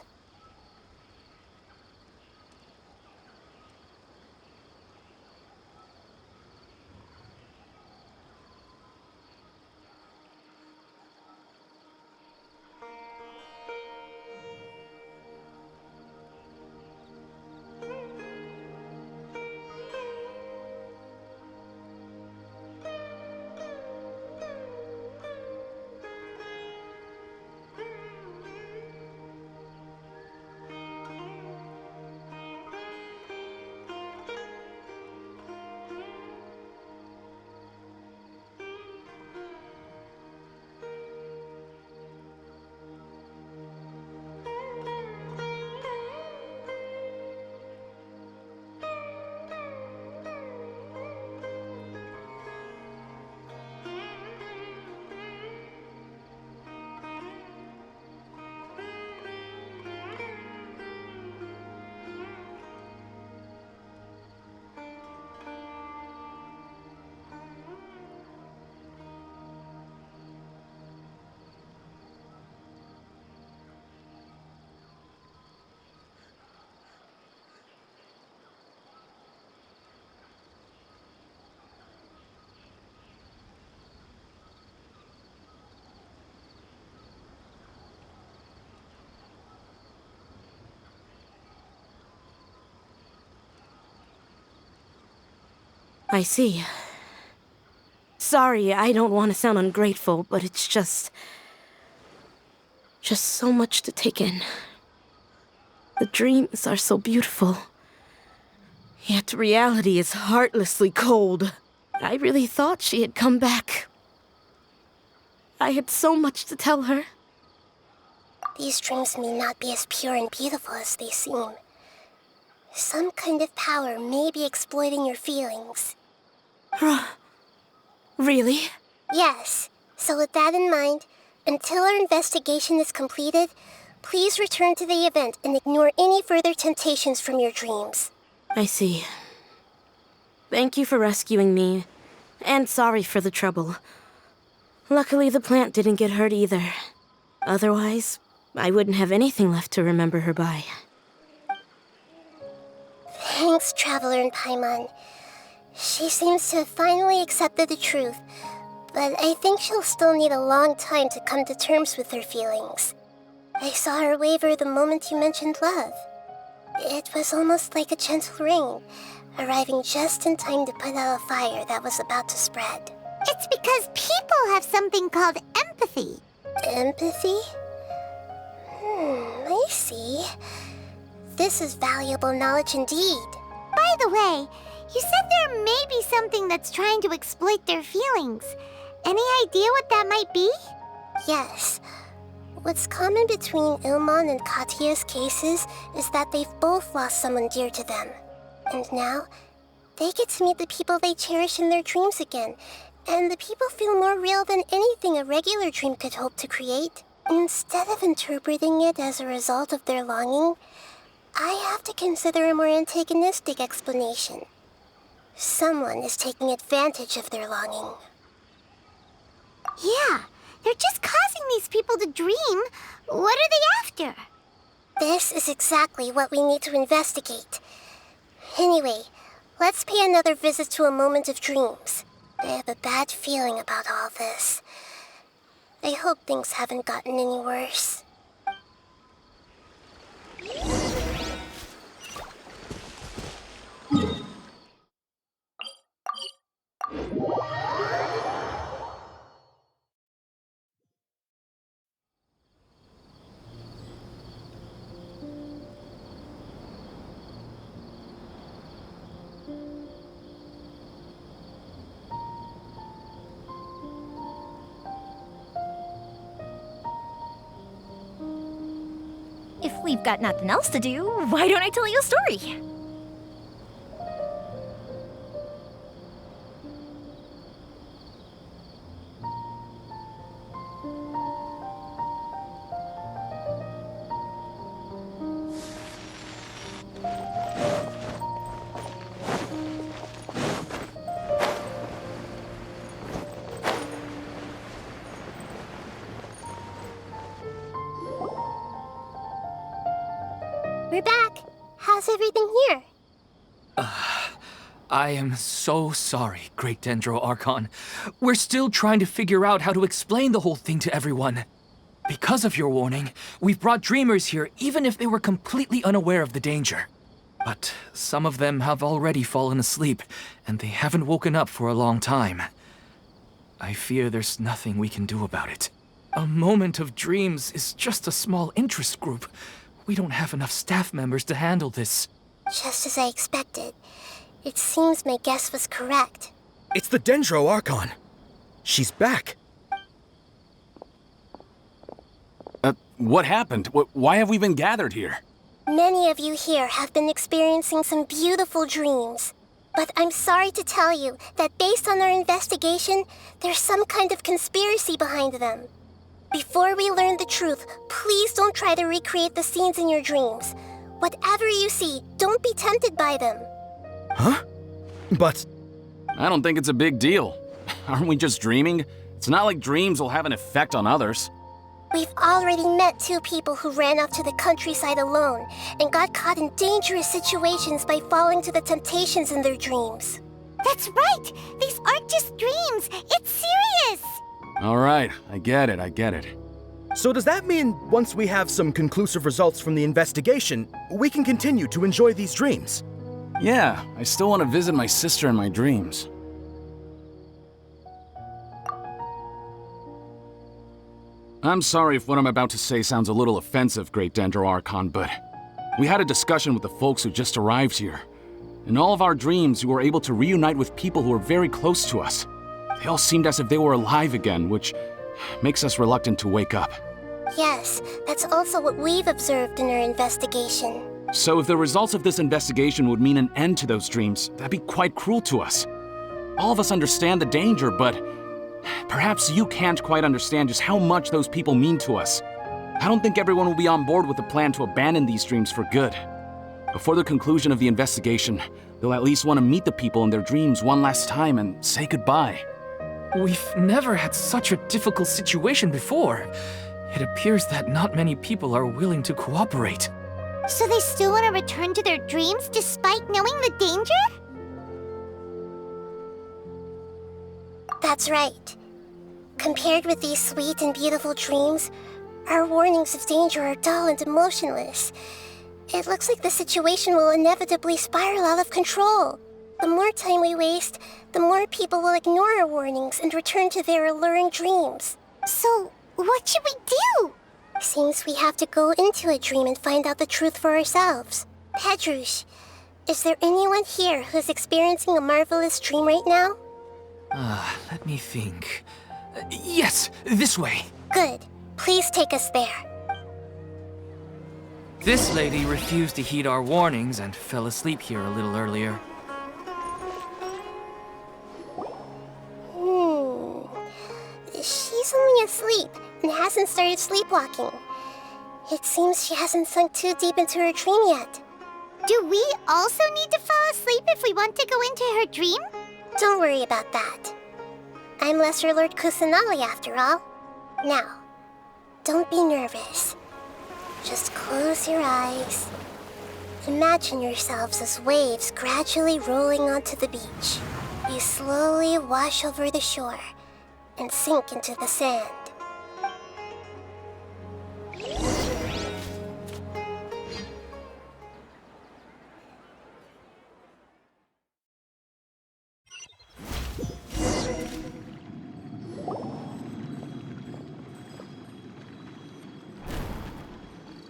I see. Sorry, I don't want to sound ungrateful, but it's just so much to take in. The dreams are so beautiful. Yet reality is heartlessly cold. I really thought she had come back. I had so much to tell her. These dreams may not be as pure and beautiful as they seem. Some kind of power may be exploiting your feelings. Really? Yes. So with that in mind, until our investigation is completed, please return to the event and ignore any further temptations from your dreams. I see. Thank you for rescuing me, and sorry for the trouble. Luckily, the plant didn't get hurt either. Otherwise, I wouldn't have anything left to remember her by. Thanks, Traveler and Paimon. She seems to have finally accepted the truth, but I think she'll still need a long time to come to terms with her feelings. I saw her waver the moment you mentioned love. It was almost like a gentle rain, arriving just in time to put out a fire that was about to spread. It's because people have something called empathy. Empathy? I see. This is valuable knowledge indeed. By the way, you said there may be something that's trying to exploit their feelings. Any idea what that might be? Yes. What's common between Ilmon and Katya's cases is that they've both lost someone dear to them. And now, they get to meet the people they cherish in their dreams again, and the people feel more real than anything a regular dream could hope to create. Instead of interpreting it as a result of their longing, I have to consider a more antagonistic explanation. Someone is taking advantage of their longing. Yeah, they're just causing these people to dream. What are they after? This is exactly what we need to investigate. Anyway, let's pay another visit to a moment of dreams. I have a bad feeling about all this. I hope things haven't gotten any worse. If we've got nothing else to do, why don't I tell you a story? We're back. How's everything here? I am so sorry, Great Dendro Archon. We're still trying to figure out how to explain the whole thing to everyone. Because of your warning, we've brought dreamers here even if they were completely unaware of the danger. But some of them have already fallen asleep, and they haven't woken up for a long time. I fear there's nothing we can do about it. A moment of dreams is just a small interest group. We don't have enough staff members to handle this. Just as I expected. It seems my guess was correct. It's the Dendro Archon. She's back. What happened? Why have we been gathered here? Many of you here have been experiencing some beautiful dreams. But I'm sorry to tell you that based on our investigation, there's some kind of conspiracy behind them. Before we learn the truth, please don't try to recreate the scenes in your dreams. Whatever you see, don't be tempted by them. Huh? But... I don't think it's a big deal. Aren't we just dreaming? It's not like dreams will have an effect on others. We've already met 2 people who ran off to the countryside alone and got caught in dangerous situations by falling to the temptations in their dreams. That's right! These aren't just dreams! It's serious! All right, I get it. so does that mean once we have some conclusive results from the investigation, we can continue to enjoy these dreams? Yeah, I still want to visit my sister in my dreams. I'm sorry if what I'm about to say sounds a little offensive, Great Dendro Archon, but we had a discussion with the folks who just arrived here. In all of our dreams, we were able to reunite with people who were very close to us. They all seemed as if they were alive again, which makes us reluctant to wake up. Yes, that's also what we've observed in our investigation. So if the results of this investigation would mean an end to those dreams, that'd be quite cruel to us. All of us understand the danger, but perhaps you can't quite understand just how much those people mean to us. I don't think everyone will be on board with the plan to abandon these dreams for good. Before the conclusion of the investigation, they'll at least want to meet the people in their dreams one last time and say goodbye. We've never had such a difficult situation before. It appears that not many people are willing to cooperate. So they still want to return to their dreams despite knowing the danger? That's right. Compared with these sweet and beautiful dreams, our warnings of danger are dull and emotionless. It looks like the situation will inevitably spiral out of control. The more time we waste, the more people will ignore our warnings and return to their alluring dreams. So, what should we do? Seems we have to go into a dream and find out the truth for ourselves. Pedrush, is there anyone here who's experiencing a marvelous dream right now? Let me think. Yes, this way. Good. Please take us there. This lady refused to heed our warnings and fell asleep here a little earlier. She's only asleep and hasn't started sleepwalking. It seems she hasn't sunk too deep into her dream yet. Do we also need to fall asleep if we want to go into her dream? Don't worry about that. I'm Lesser Lord Kusanali after all. Now, don't be nervous. Just close your eyes. Imagine yourselves as waves gradually rolling onto the beach. You slowly wash over the shore and sink into the sand.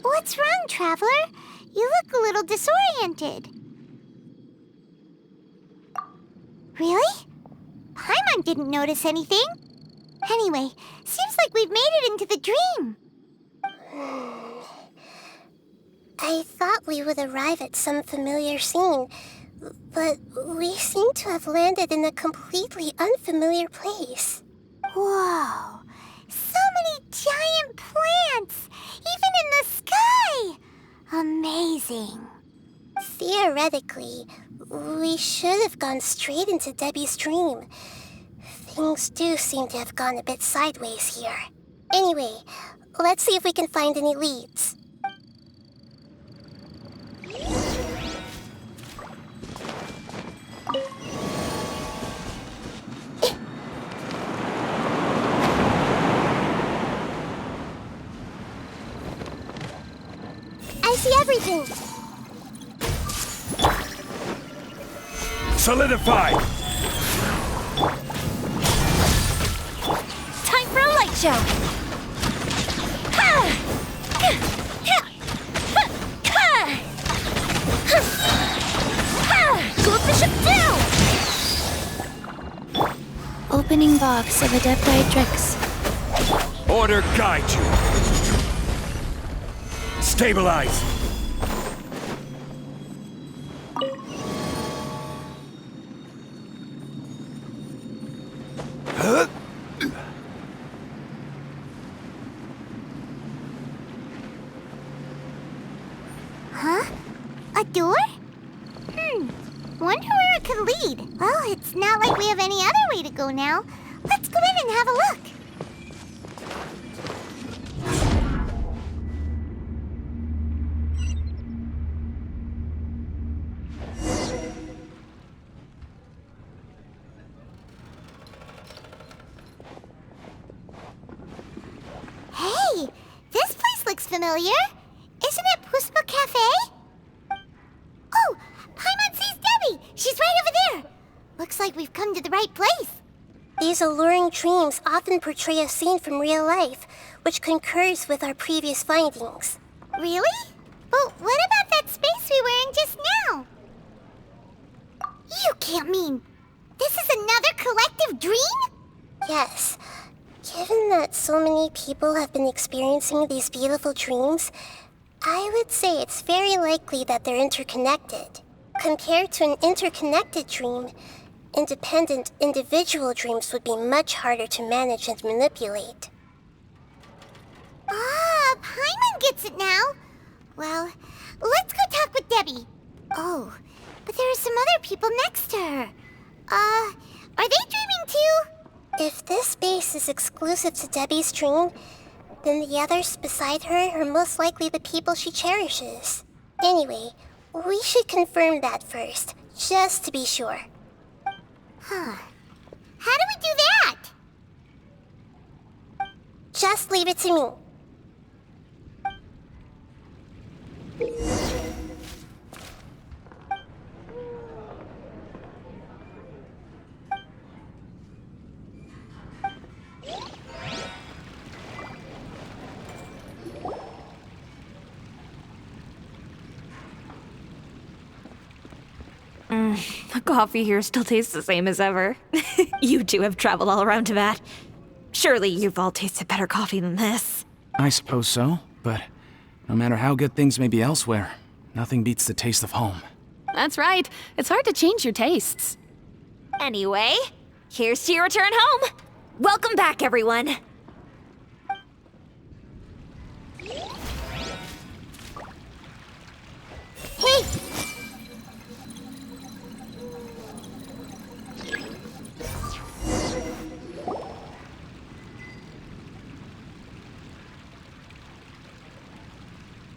What's wrong, Traveler? You look a little disoriented. Really? Paimon didn't notice anything. Anyway, seems like we've made it into the dream. I thought we would arrive at some familiar scene, but we seem to have landed in a completely unfamiliar place. Whoa! So many giant plants! Even in the sky! Amazing. Theoretically, we should have gone straight into Debbie's dream. Things do seem to have gone a bit sideways here. Anyway, let's see if we can find any leads. I see everything. Solidify! Time for a light show! Good bishop down! Opening box of Adepti Tricks. Order guide you! Stabilize! Huh? A door? Wonder where it could lead. Well, it's not like we have any other way to go now. Let's go in and have a look. Hey, this place looks familiar. Isn't it Puspa Cafe? Oh, Paimon sees Debbie! She's right over there! Looks like we've come to the right place. These alluring dreams often portray a scene from real life, which concurs with our previous findings. Really? But what about that space we were in just now? You can't mean this is another collective dream? Yes. Given that so many people have been experiencing these beautiful dreams, I would say it's very likely that they're interconnected. Compared to an interconnected dream, independent individual dreams would be much harder to manage and manipulate. Ah, Paimon gets it now. Well, let's go talk with Debbie. Oh, but there are some other people next to her. Are they dreaming too? If this space is exclusive to Debbie's dream, then the others beside her are most likely the people she cherishes. Anyway, we should confirm that first, just to be sure. Huh. How do we do that? Just leave it to me. The coffee here still tastes the same as ever. You two have traveled all around to that. Surely you've all tasted better coffee than this. I suppose so, but no matter how good things may be elsewhere, nothing beats the taste of home. That's right. It's hard to change your tastes. Anyway, here's to your return home. Welcome back, everyone. Hey!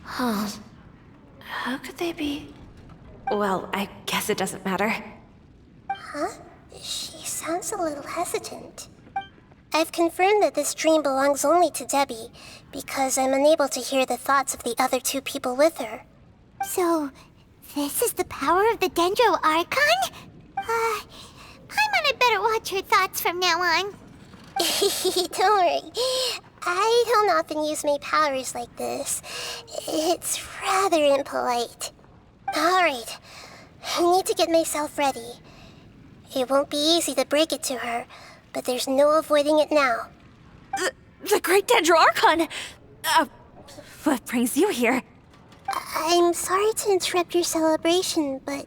Huh. How could they be? Well, I guess it doesn't matter. Huh? She sounds a little hesitant. I've confirmed that this dream belongs only to Debbie, because I'm unable to hear the thoughts of the other two people with her. So, this is the power of the Dendro Archon? Paimon had better watch her thoughts from now on. Don't worry. I don't often use my powers like this. It's rather impolite. Alright, I need to get myself ready. It won't be easy to break it to her, but there's no avoiding it now. The Great Dendro Archon! What brings you here? I'm sorry to interrupt your celebration, but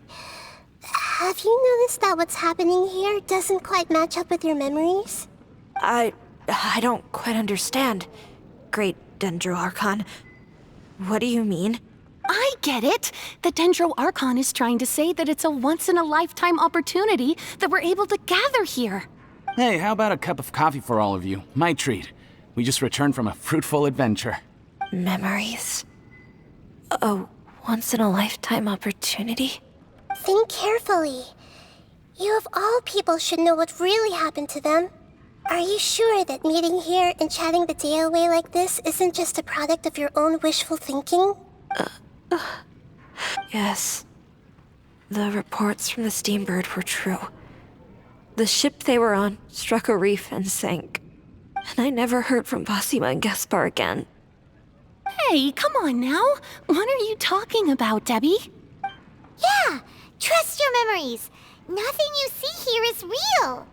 have you noticed that what's happening here doesn't quite match up with your memories? I don't quite understand. Great Dendro Archon. What do you mean? I get it. The Dendro Archon is trying to say that it's a once-in-a-lifetime opportunity that we're able to gather here. Hey, how about a cup of coffee for all of you? My treat. We just returned from a fruitful adventure. Memories. A once-in-a-lifetime opportunity? Think carefully. You of all people should know what really happened to them. Are you sure that meeting here and chatting the day away like this isn't just a product of your own wishful thinking? Yes. The reports from the Steambird were true. The ship they were on struck a reef and sank. And I never heard from Basima and Gaspar again. Hey, come on now. What are you talking about, Debbie? Yeah, trust your memories. Nothing you see here is real.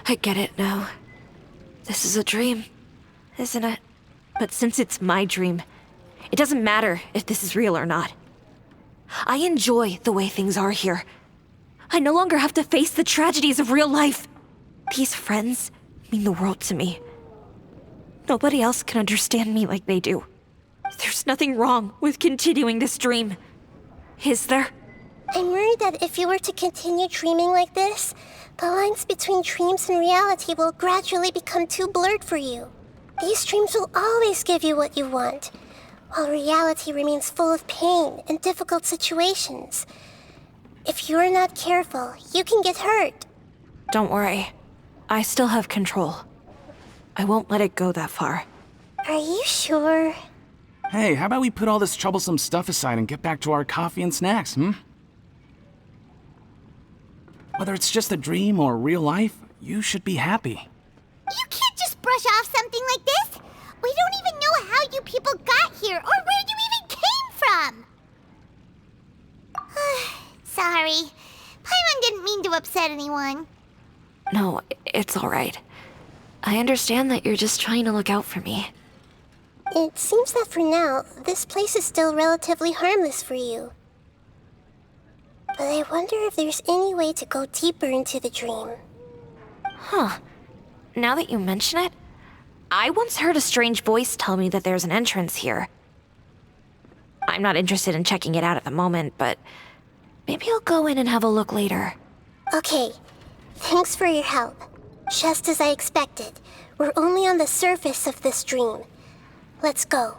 I get it now. This is a dream, isn't it? But since it's my dream, it doesn't matter if this is real or not. I enjoy the way things are here. I no longer have to face the tragedies of real life. These friends mean the world to me. Nobody else can understand me like they do. There's nothing wrong with continuing this dream. Is there? I'm worried that if you were to continue dreaming like this, the lines between dreams and reality will gradually become too blurred for you. These dreams will always give you what you want, while reality remains full of pain and difficult situations. If you're not careful, you can get hurt. Don't worry. I still have control. I won't let it go that far. Are you sure? Hey, how about we put all this troublesome stuff aside and get back to our coffee and snacks, Whether it's just a dream or real life, you should be happy. You can't just brush off something like this. We don't even know how you people got here or where you even came from. Sorry. Paimon didn't mean to upset anyone. No, it's all right. I understand that you're just trying to look out for me. It seems that for now, this place is still relatively harmless for you. But I wonder if there's any way to go deeper into the dream. Huh. Now that you mention it, I once heard a strange voice tell me that there's an entrance here. I'm not interested in checking it out at the moment, but maybe I'll go in and have a look later. Okay, thanks for your help. Just as I expected, we're only on the surface of this dream. Let's go.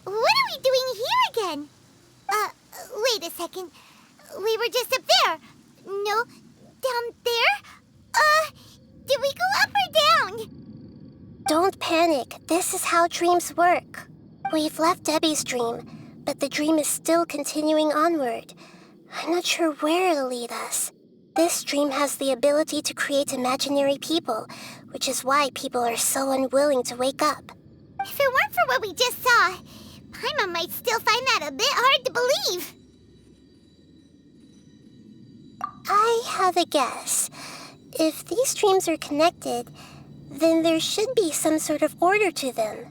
What are we doing here again? Wait a second. We were just up there. No, down there? Did we go up or down? Don't panic. This is how dreams work. We've left Debbie's dream, but the dream is still continuing onward. I'm not sure where it'll lead us. This dream has the ability to create imaginary people, which is why people are so unwilling to wake up. If it weren't for what we just saw, Paimon might still find that a bit hard to believe. I have a guess. If these dreams are connected, then there should be some sort of order to them.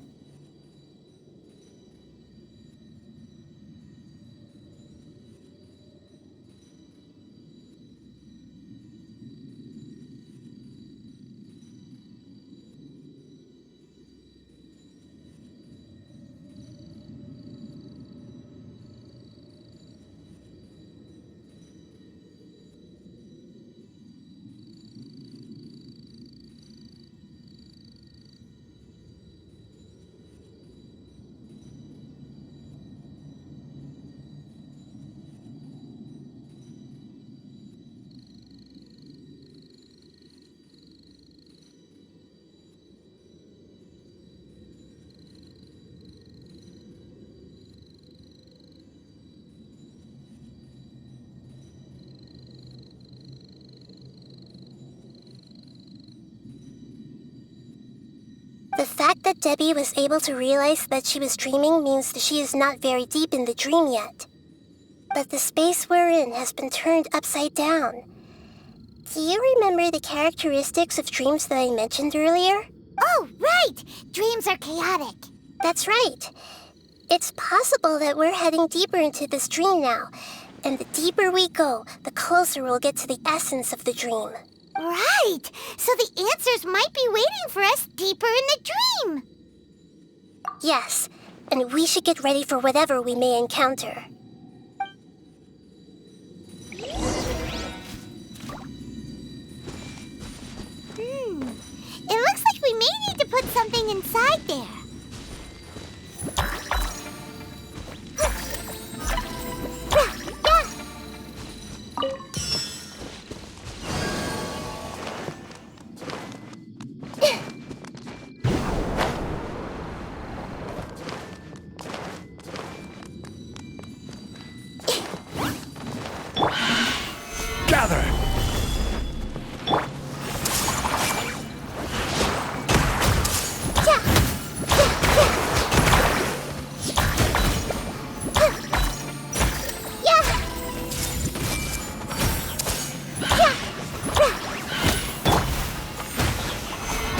The fact that Debbie was able to realize that she was dreaming means that she is not very deep in the dream yet. But the space we're in has been turned upside down. Do you remember the characteristics of dreams that I mentioned earlier? Oh, right! Dreams are chaotic. That's right. It's possible that we're heading deeper into this dream now, and the deeper we go, the closer we'll get to the essence of the dream. Right! So the answers might be waiting for us deeper in the dream! Yes, and we should get ready for whatever we may encounter. may need to put something inside there. Gather!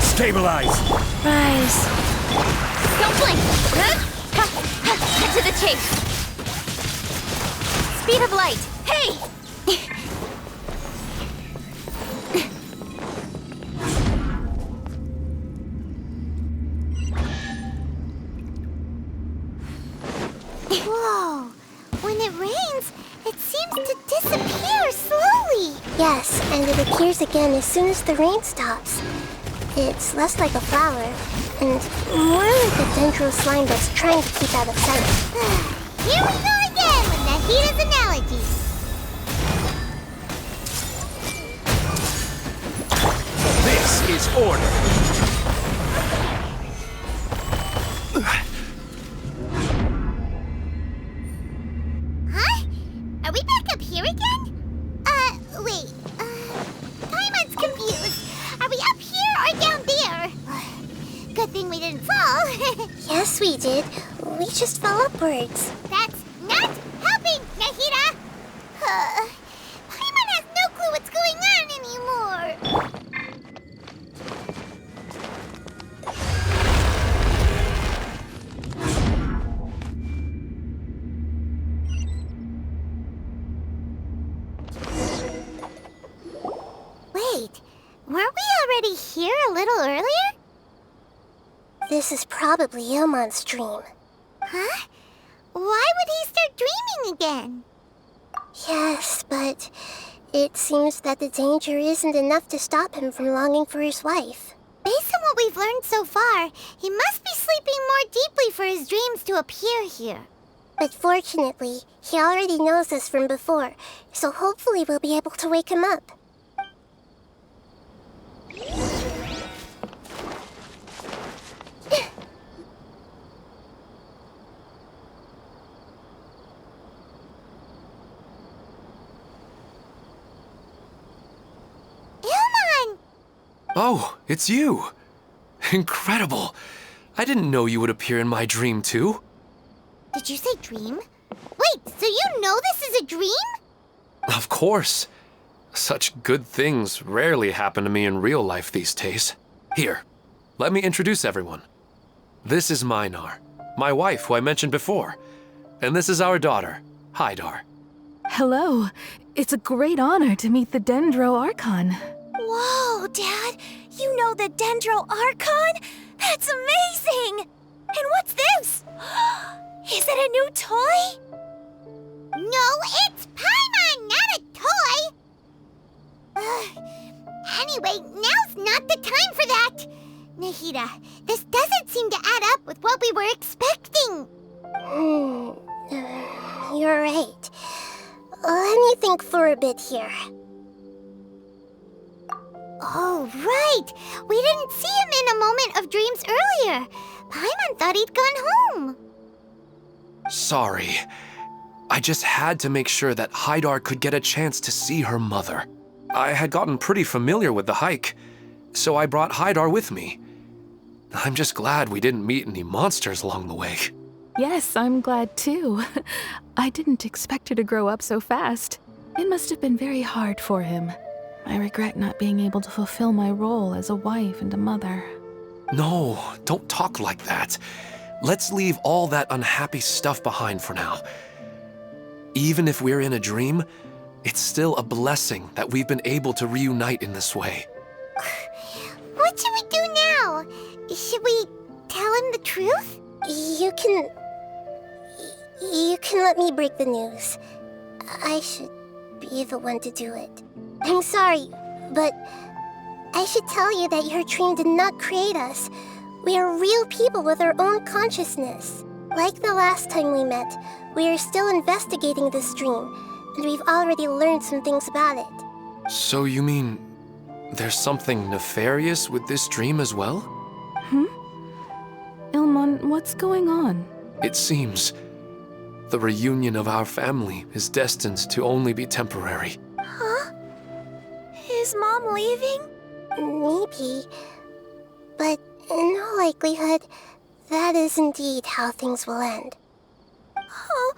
Stabilize! Rise. Don't blink! Cut to the chase. Speed of light. Hey! Whoa! When it rains, it seems to disappear slowly. Yes, and it appears again as soon as the rain stops. It's less like a flower, and more like a dendro slime that's trying to keep out of sight. Here we go again with Nahita's analogy. This is order! Huh? Are we back up here again? Wait. Paimon's confused. Are we up here or down there? Good thing we didn't fall. Yes, we did. We just fell upwards. That's not helping, Nahita! Paimon has no clue what's going on anymore. Wait, weren't we already here a little earlier? This is probably Ilmon's dream. Huh? Why would he start dreaming again? Yes, but it seems that the danger isn't enough to stop him from longing for his wife. Based on what we've learned so far, he must be sleeping more deeply for his dreams to appear here. But fortunately, he already knows us from before, so hopefully we'll be able to wake him up. Oh, it's you! Incredible! I didn't know you would appear in my dream, too. Did you say dream? Wait, so you know this is a dream? Of course. Such good things rarely happen to me in real life these days. Here, let me introduce everyone. This is Minar, my wife who I mentioned before. And this is our daughter, Hydar. Hello. It's a great honor to meet the Dendro Archon. Whoa, Dad! You know the Dendro Archon? That's amazing! And what's this? Is it a new toy? No, it's Paimon, not a toy! Anyway, now's not the time for that! Nahita, this doesn't seem to add up with what we were expecting. You're right. Let me think for a bit here. Oh, right! We didn't see him in a moment of dreams earlier. Paimon thought he'd gone home. Sorry. I just had to make sure that Hydar could get a chance to see her mother. I had gotten pretty familiar with the hike, so I brought Hydar with me. I'm just glad we didn't meet any monsters along the way. Yes, I'm glad too. I didn't expect her to grow up so fast. It must have been very hard for him. I regret not being able to fulfill my role as a wife and a mother. No, don't talk like that. Let's leave all that unhappy stuff behind for now. Even if we're in a dream, it's still a blessing that we've been able to reunite in this way. What should we do now? Should we tell him the truth? You can let me break the news. I should be the one to do it. I'm sorry, but I should tell you that your dream did not create us. We are real people with our own consciousness. Like the last time we met, we are still investigating this dream, and we've already learned some things about it. So you mean there's something nefarious with this dream as well? Ilmon, what's going on? It seems the reunion of our family is destined to only be temporary. Huh? Is Mom leaving? Maybe. But in all likelihood, that is indeed how things will end. Oh.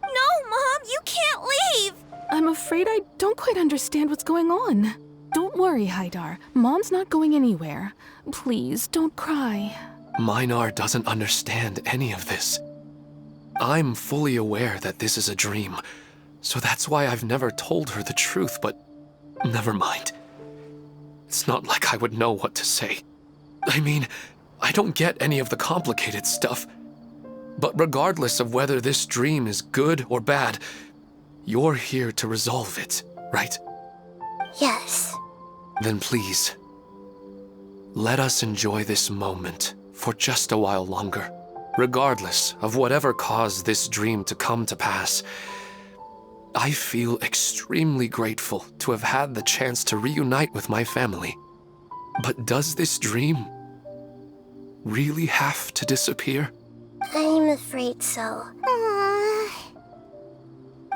No, Mom, you can't leave! I'm afraid I don't quite understand what's going on. Don't worry, Haidar. Mom's not going anywhere. Please, don't cry. Minar doesn't understand any of this. I'm fully aware that this is a dream, so that's why I've never told her the truth, but never mind. It's not like I would know what to say. I mean, I don't get any of the complicated stuff. But regardless of whether this dream is good or bad, you're here to resolve it, right? Yes. Then please, let us enjoy this moment for just a while longer. Regardless of whatever caused this dream to come to pass, I feel extremely grateful to have had the chance to reunite with my family. But does this dream really have to disappear? I'm afraid so.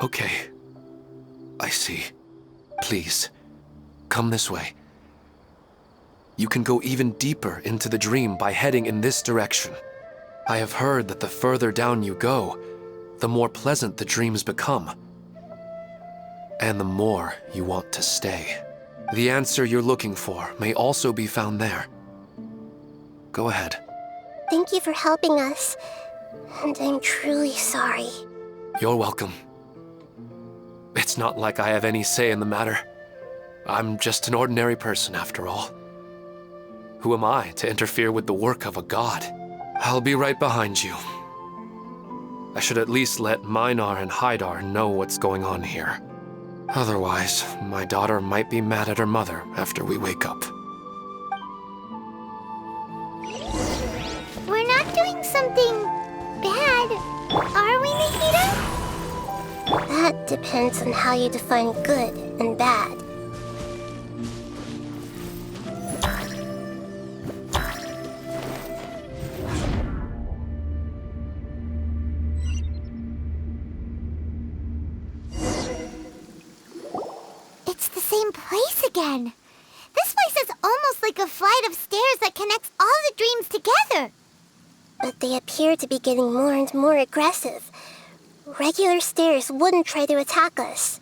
Okay. I see. Please, come this way. You can go even deeper into the dream by heading in this direction. I have heard that the further down you go, the more pleasant the dreams become. And the more you want to stay. The answer you're looking for may also be found there. Go ahead. Thank you for helping us. And I'm truly sorry. You're welcome. It's not like I have any say in the matter. I'm just an ordinary person after all. Who am I to interfere with the work of a god? I'll be right behind you. I should at least let Minar and Haidar know what's going on here. Otherwise, my daughter might be mad at her mother after we wake up. We're not doing something bad, are we, Nikita? That depends on how you define good and bad. It's the same place again. This place is almost like a flight of stairs that connects all the dreams together. But they appear to be getting more and more aggressive. Regular stairs wouldn't try to attack us.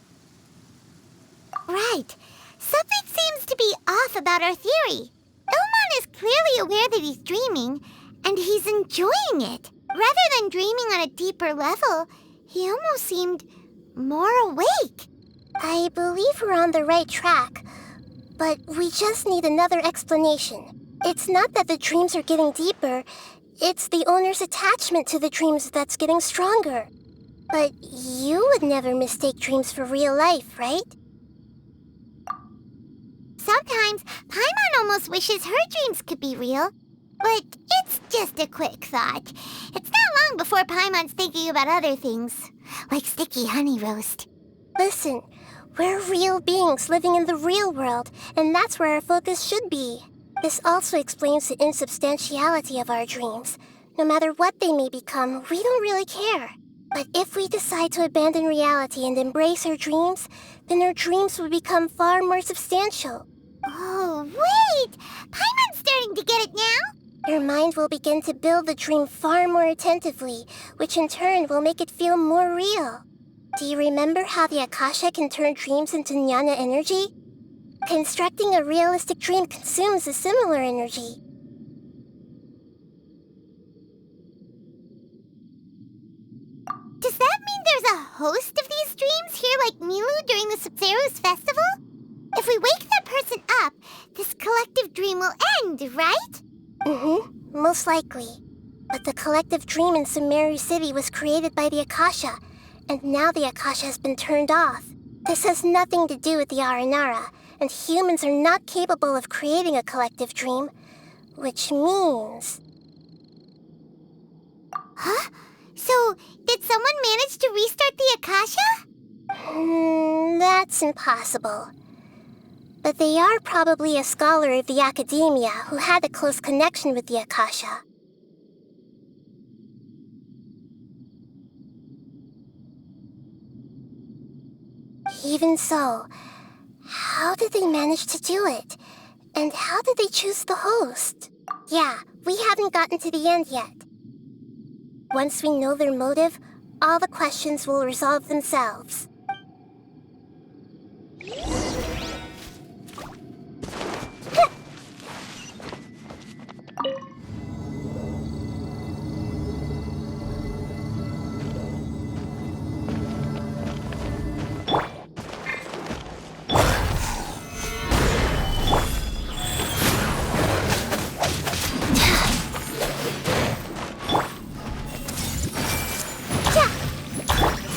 Right. Something seems to be off about our theory. Ilmon is clearly aware that he's dreaming, and he's enjoying it. Rather than dreaming on a deeper level, he almost seemed more awake. I believe we're on the right track, but we just need another explanation. It's not that the dreams are getting deeper, it's the owner's attachment to the dreams that's getting stronger. But you would never mistake dreams for real life, right? Sometimes, Paimon almost wishes her dreams could be real. But it's just a quick thought. It's not long before Paimon's thinking about other things, like sticky honey roast. Listen, we're real beings living in the real world, and that's where our focus should be. This also explains the insubstantiality of our dreams. No matter what they may become, we don't really care. But if we decide to abandon reality and embrace our dreams, then our dreams will become far more substantial. Oh, wait! Paimon's starting to get it now? Your mind will begin to build the dream far more attentively, which in turn will make it feel more real. Do you remember how the Akasha can turn dreams into jnana energy? Constructing a realistic dream consumes a similar energy. Does that mean there's a host of these dreams here like Milu during the Sumeru's festival? If we wake that person up, this collective dream will end, right? Most likely. But the collective dream in Sumeru City was created by the Akasha, and now the Akasha has been turned off. This has nothing to do with the Aranara, and humans are not capable of creating a collective dream, which means... Huh? So, did someone manage to restart the Akasha? That's impossible. But they are probably a scholar of the Academia who had a close connection with the Akasha. Even so, how did they manage to do it? And how did they choose the host? Yeah, we haven't gotten to the end yet. Once we know their motive, all the questions will resolve themselves.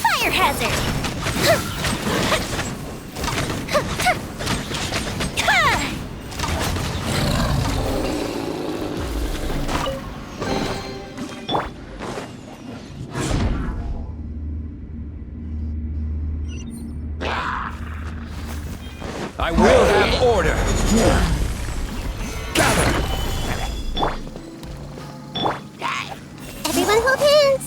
Fire hazard! I will have order. Gather! Everyone hold hands!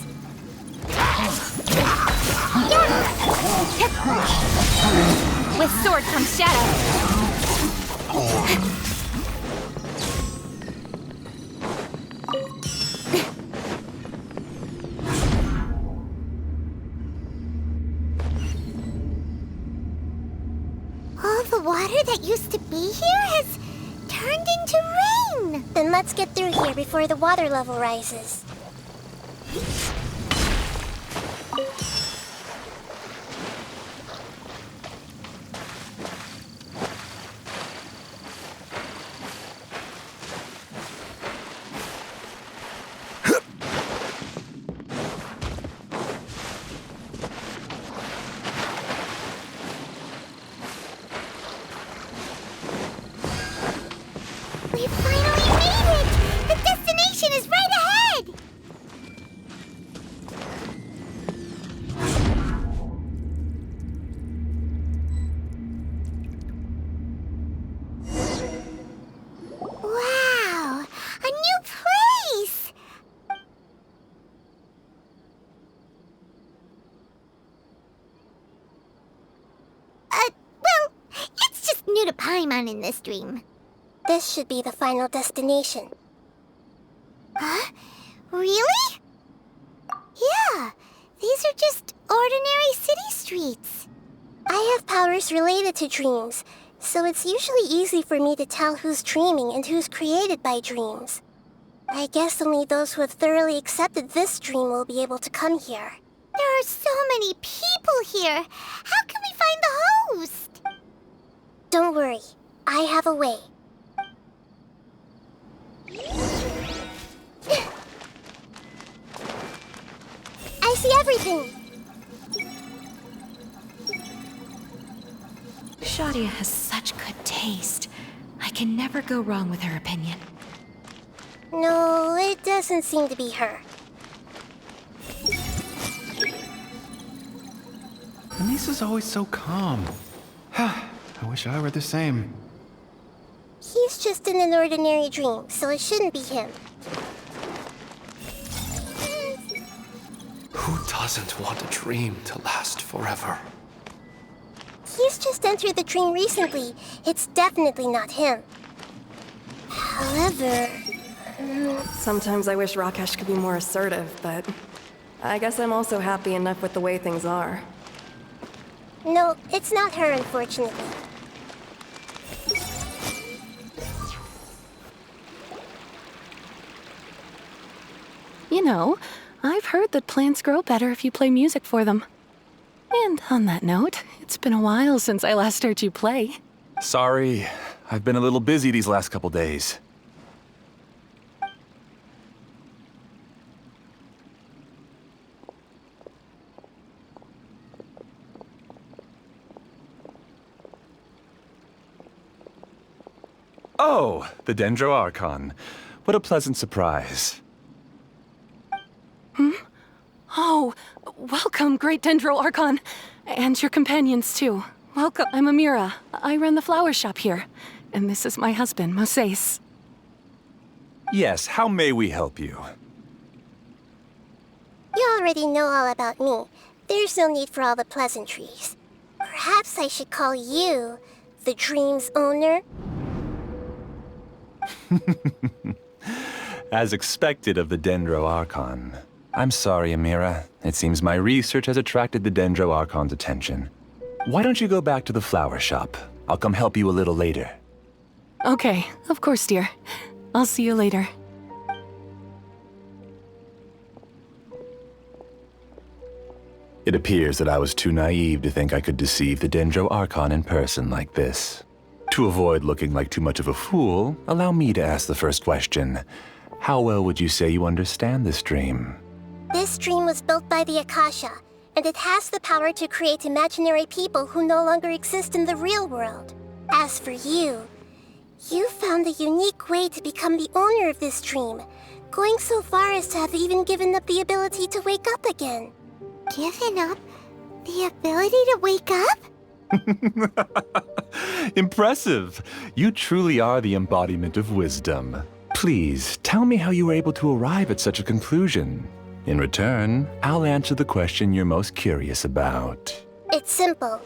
With sword comes shadow. All the water that used to be here has turned into rain. Then let's get through here before the water level rises. We finally made it! The destination is right ahead! Wow! A new place! Well, it's just new to Paimon in this dream. This should be the final destination. Huh? Really? Yeah, these are just ordinary city streets. I have powers related to dreams, so it's usually easy for me to tell who's dreaming and who's created by dreams. I guess only those who have thoroughly accepted this dream will be able to come here. There are so many people here. How can we find the host? Don't worry, I have a way. I see everything! Shadia has such good taste. I can never go wrong with her opinion. No, it doesn't seem to be her. Anissa's always so calm. I wish I were the same. He's just in an ordinary dream, so it shouldn't be him. Who doesn't want a dream to last forever? He's just entered the dream recently. It's definitely not him. However... Sometimes I wish Rakesh could be more assertive, but I guess I'm also happy enough with the way things are. No, it's not her, unfortunately. You know, I've heard that plants grow better if you play music for them. And on that note, it's been a while since I last heard you play. Sorry, I've been a little busy these last couple days. Oh, the Dendro Archon. What a pleasant surprise. Oh, welcome, Great Dendro Archon. And your companions, too. Welcome. I'm Amira. I run the flower shop here. And this is my husband, Moses. Yes, how may we help you? You already know all about me. There's no need for all the pleasantries. Perhaps I should call you the dream's owner? As expected of the Dendro Archon. I'm sorry, Amira. It seems my research has attracted the Dendro Archon's attention. Why don't you go back to the flower shop? I'll come help you a little later. Okay, of course, dear. I'll see you later. It appears that I was too naive to think I could deceive the Dendro Archon in person like this. To avoid looking like too much of a fool, allow me to ask the first question. How well would you say you understand this dream? This dream was built by the Akasha, and it has the power to create imaginary people who no longer exist in the real world. As for you, you found a unique way to become the owner of this dream, going so far as to have even given up the ability to wake up again. Given up the ability to wake up? Impressive! You truly are the embodiment of wisdom. Please, tell me how you were able to arrive at such a conclusion. In return, I'll answer the question you're most curious about. It's simple.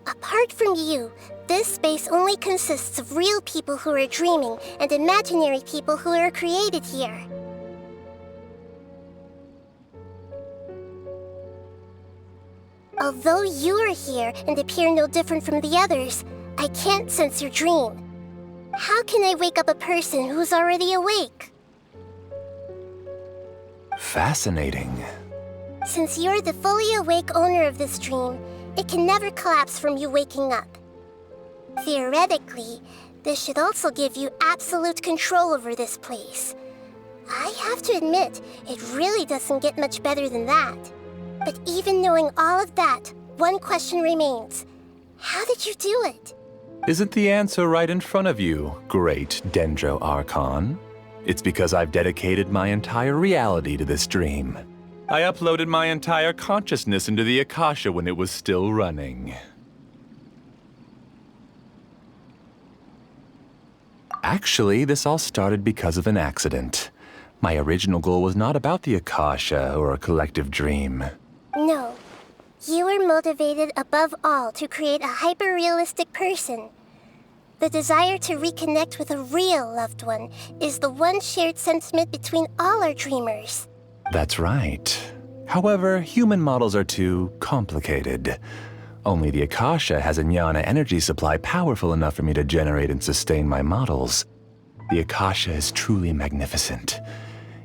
Apart from you, this space only consists of real people who are dreaming and imaginary people who are created here. Although you are here and appear no different from the others, I can't sense your dream. How can I wake up a person who's already awake? Fascinating. Since you're the fully awake owner of this dream, it can never collapse from you waking up. Theoretically, this should also give you absolute control over this place. I have to admit, it really doesn't get much better than that. But even knowing all of that, one question remains. How did you do it? Isn't the answer right in front of you, great Dendro Archon? It's because I've dedicated my entire reality to this dream. I uploaded my entire consciousness into the Akasha when it was still running. Actually, this all started because of an accident. My original goal was not about the Akasha or a collective dream. No. You were motivated above all to create a hyper-realistic person. The desire to reconnect with a real loved one is the one shared sentiment between all our dreamers. That's right. However, human models are too complicated. Only the Akasha has a jnana energy supply powerful enough for me to generate and sustain my models. The Akasha is truly magnificent.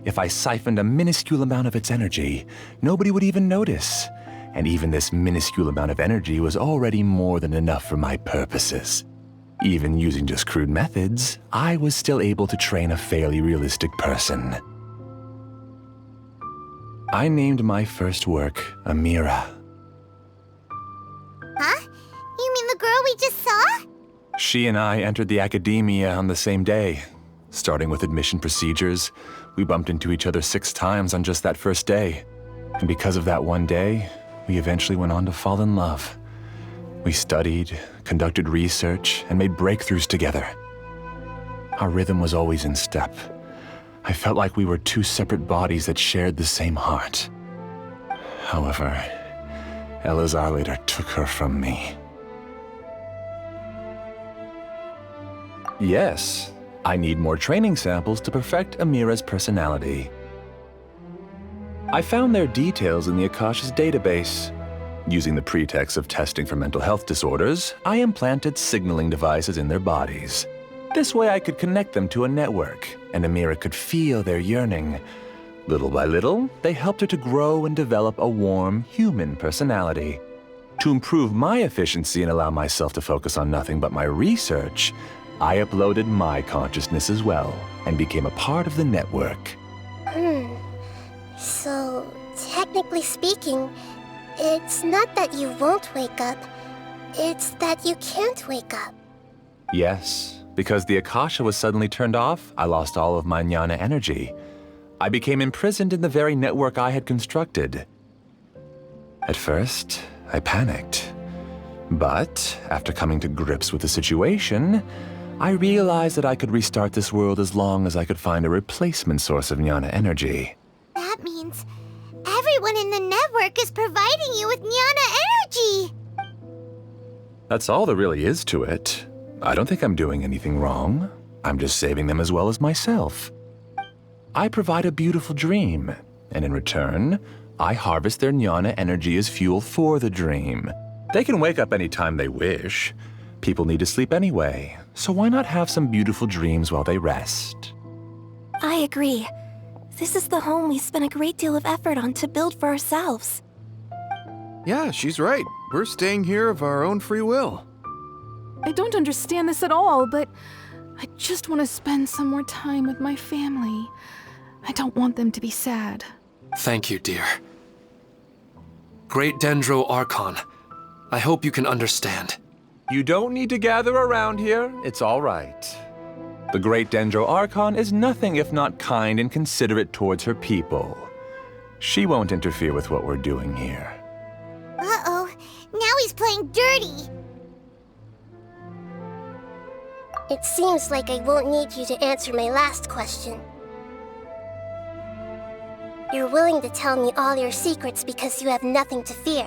If I siphoned a minuscule amount of its energy, nobody would even notice. And even this minuscule amount of energy was already more than enough for my purposes. Even using just crude methods, I was still able to train a fairly realistic person. I named my first work Amira. Huh? You mean the girl we just saw? She and I entered the academia on the same day. Starting with admission procedures, we bumped into each other 6 times on just that first day. And because of that one day, we eventually went on to fall in love. We studied, conducted research, and made breakthroughs together. Our rhythm was always in step. I felt like we were 2 separate bodies that shared the same heart. However, Elazar later took her from me. Yes, I need more training samples to perfect Amira's personality. I found their details in the Akasha's database. Using the pretext of testing for mental health disorders, I implanted signaling devices in their bodies. This way I could connect them to a network, and Amira could feel their yearning. Little by little, they helped her to grow and develop a warm, human personality. To improve my efficiency and allow myself to focus on nothing but my research, I uploaded my consciousness as well, and became a part of the network. So, technically speaking, it's not that you won't wake up, it's that you can't wake up. Yes, because the Akasha was suddenly turned off, I lost all of my jnana energy. I became imprisoned in the very network I had constructed. At first, I panicked. But after coming to grips with the situation, I realized that I could restart this world as long as I could find a replacement source of jnana energy. That means everyone in the network is providing you with jnana energy! That's all there really is to it. I don't think I'm doing anything wrong. I'm just saving them as well as myself. I provide a beautiful dream, and in return, I harvest their jnana energy as fuel for the dream. They can wake up any time they wish. People need to sleep anyway, so why not have some beautiful dreams while they rest? I agree. This is the home we spent a great deal of effort on to build for ourselves. Yeah, she's right. We're staying here of our own free will. I don't understand this at all, but I just want to spend some more time with my family. I don't want them to be sad. Thank you, dear. Great Dendro Archon, I hope you can understand. You don't need to gather around here. It's all right. The Great Dendro Archon is nothing if not kind and considerate towards her people. She won't interfere with what we're doing here. Uh-oh, now he's playing dirty! It seems like I won't need you to answer my last question. You're willing to tell me all your secrets because you have nothing to fear.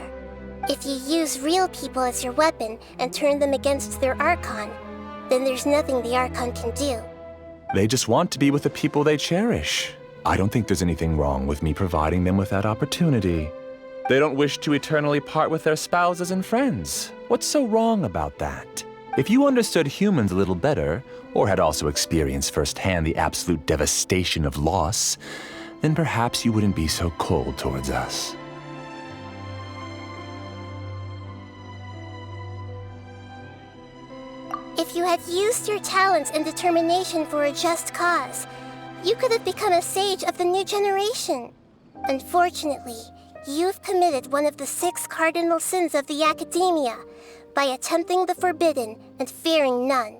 If you use real people as your weapon and turn them against their Archon, then there's nothing the Archon can do. They just want to be with the people they cherish. I don't think there's anything wrong with me providing them with that opportunity. They don't wish to eternally part with their spouses and friends. What's so wrong about that? If you understood humans a little better, or had also experienced firsthand the absolute devastation of loss, then perhaps you wouldn't be so cold towards us. If you had used your talents and determination for a just cause, you could have become a sage of the new generation. Unfortunately, you've committed one of the 6 cardinal sins of the Academia by attempting the forbidden and fearing none.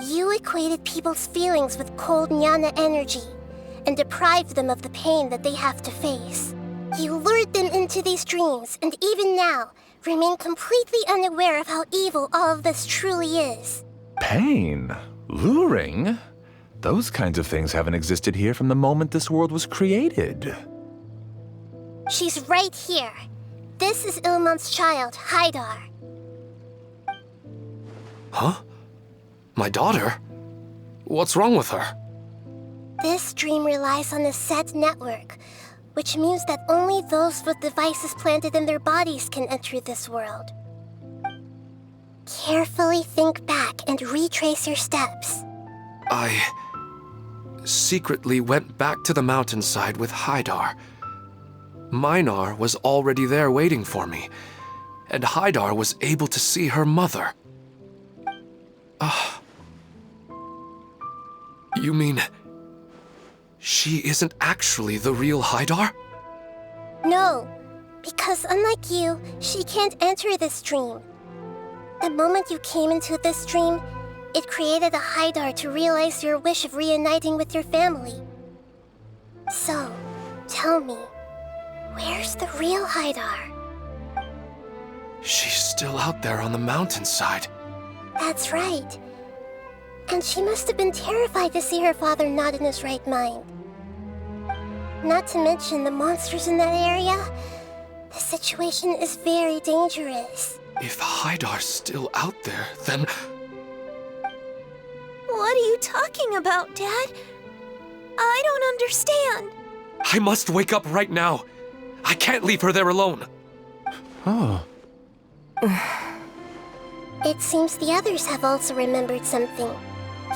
You equated people's feelings with cold jnana energy and deprived them of the pain that they have to face. You lured them into these dreams, and even now, remain completely unaware of how evil all of this truly is. Pain? Luring? Those kinds of things haven't existed here from the moment this world was created. She's right here. This is Ilmon's child, Haidar. Huh? My daughter? What's wrong with her? This dream relies on a set network, which means that only those with devices planted in their bodies can enter this world. Carefully think back and retrace your steps. I secretly went back to the mountainside with Haidar. Minar was already there waiting for me, and Haidar was able to see her mother. You mean she isn't actually the real Haidar? No, because unlike you, she can't enter this dream. The moment you came into this dream, it created a Haidar to realize your wish of reuniting with your family. So, tell me, where's the real Haidar? She's still out there on the mountainside. That's right. And she must have been terrified to see her father not in his right mind. Not to mention the monsters in that area. The situation is very dangerous. If Haidar's still out there, then... What are you talking about, Dad? I don't understand. I must wake up right now. I can't leave her there alone. Oh. It seems the others have also remembered something.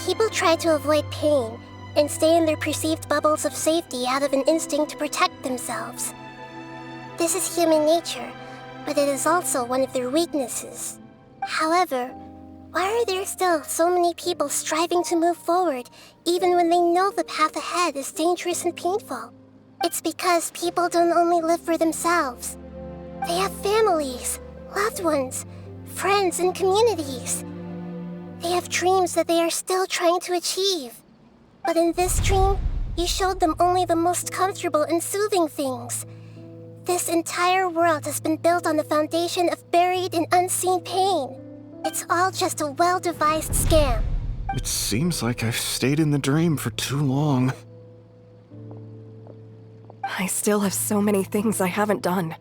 People try to avoid pain and stay in their perceived bubbles of safety out of an instinct to protect themselves. This is human nature, but it is also one of their weaknesses. However, why are there still so many people striving to move forward, even when they know the path ahead is dangerous and painful? It's because people don't only live for themselves. They have families, loved ones, friends, and communities. They have dreams that they are still trying to achieve. But in this dream, you showed them only the most comfortable and soothing things. This entire world has been built on the foundation of buried and unseen pain. It's all just a well-devised scam. It seems like I've stayed in the dream for too long. I still have so many things I haven't done.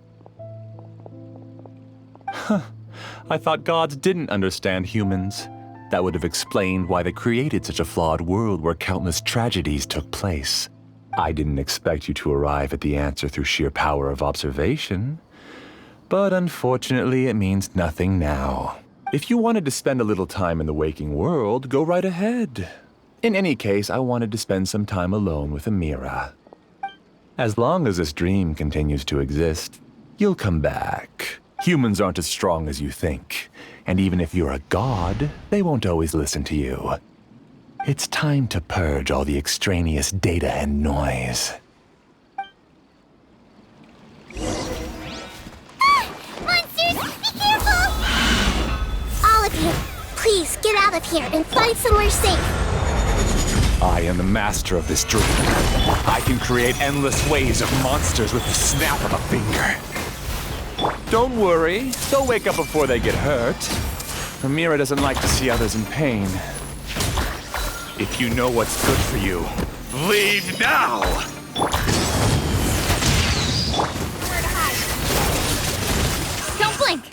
I thought gods didn't understand humans. That would have explained why they created such a flawed world where countless tragedies took place. I didn't expect you to arrive at the answer through sheer power of observation. But unfortunately, it means nothing now. If you wanted to spend a little time in the waking world, go right ahead. In any case, I wanted to spend some time alone with Amira. As long as this dream continues to exist, you'll come back. Humans aren't as strong as you think. And even if you're a god, they won't always listen to you. It's time to purge all the extraneous data and noise. Monsters, be careful! All of you, please get out of here and find somewhere safe. I am the master of this dream. I can create endless waves of monsters with the snap of a finger. Don't worry, they'll wake up before they get hurt. Amira doesn't like to see others in pain. If you know what's good for you, leave now! Where to hide? Don't blink!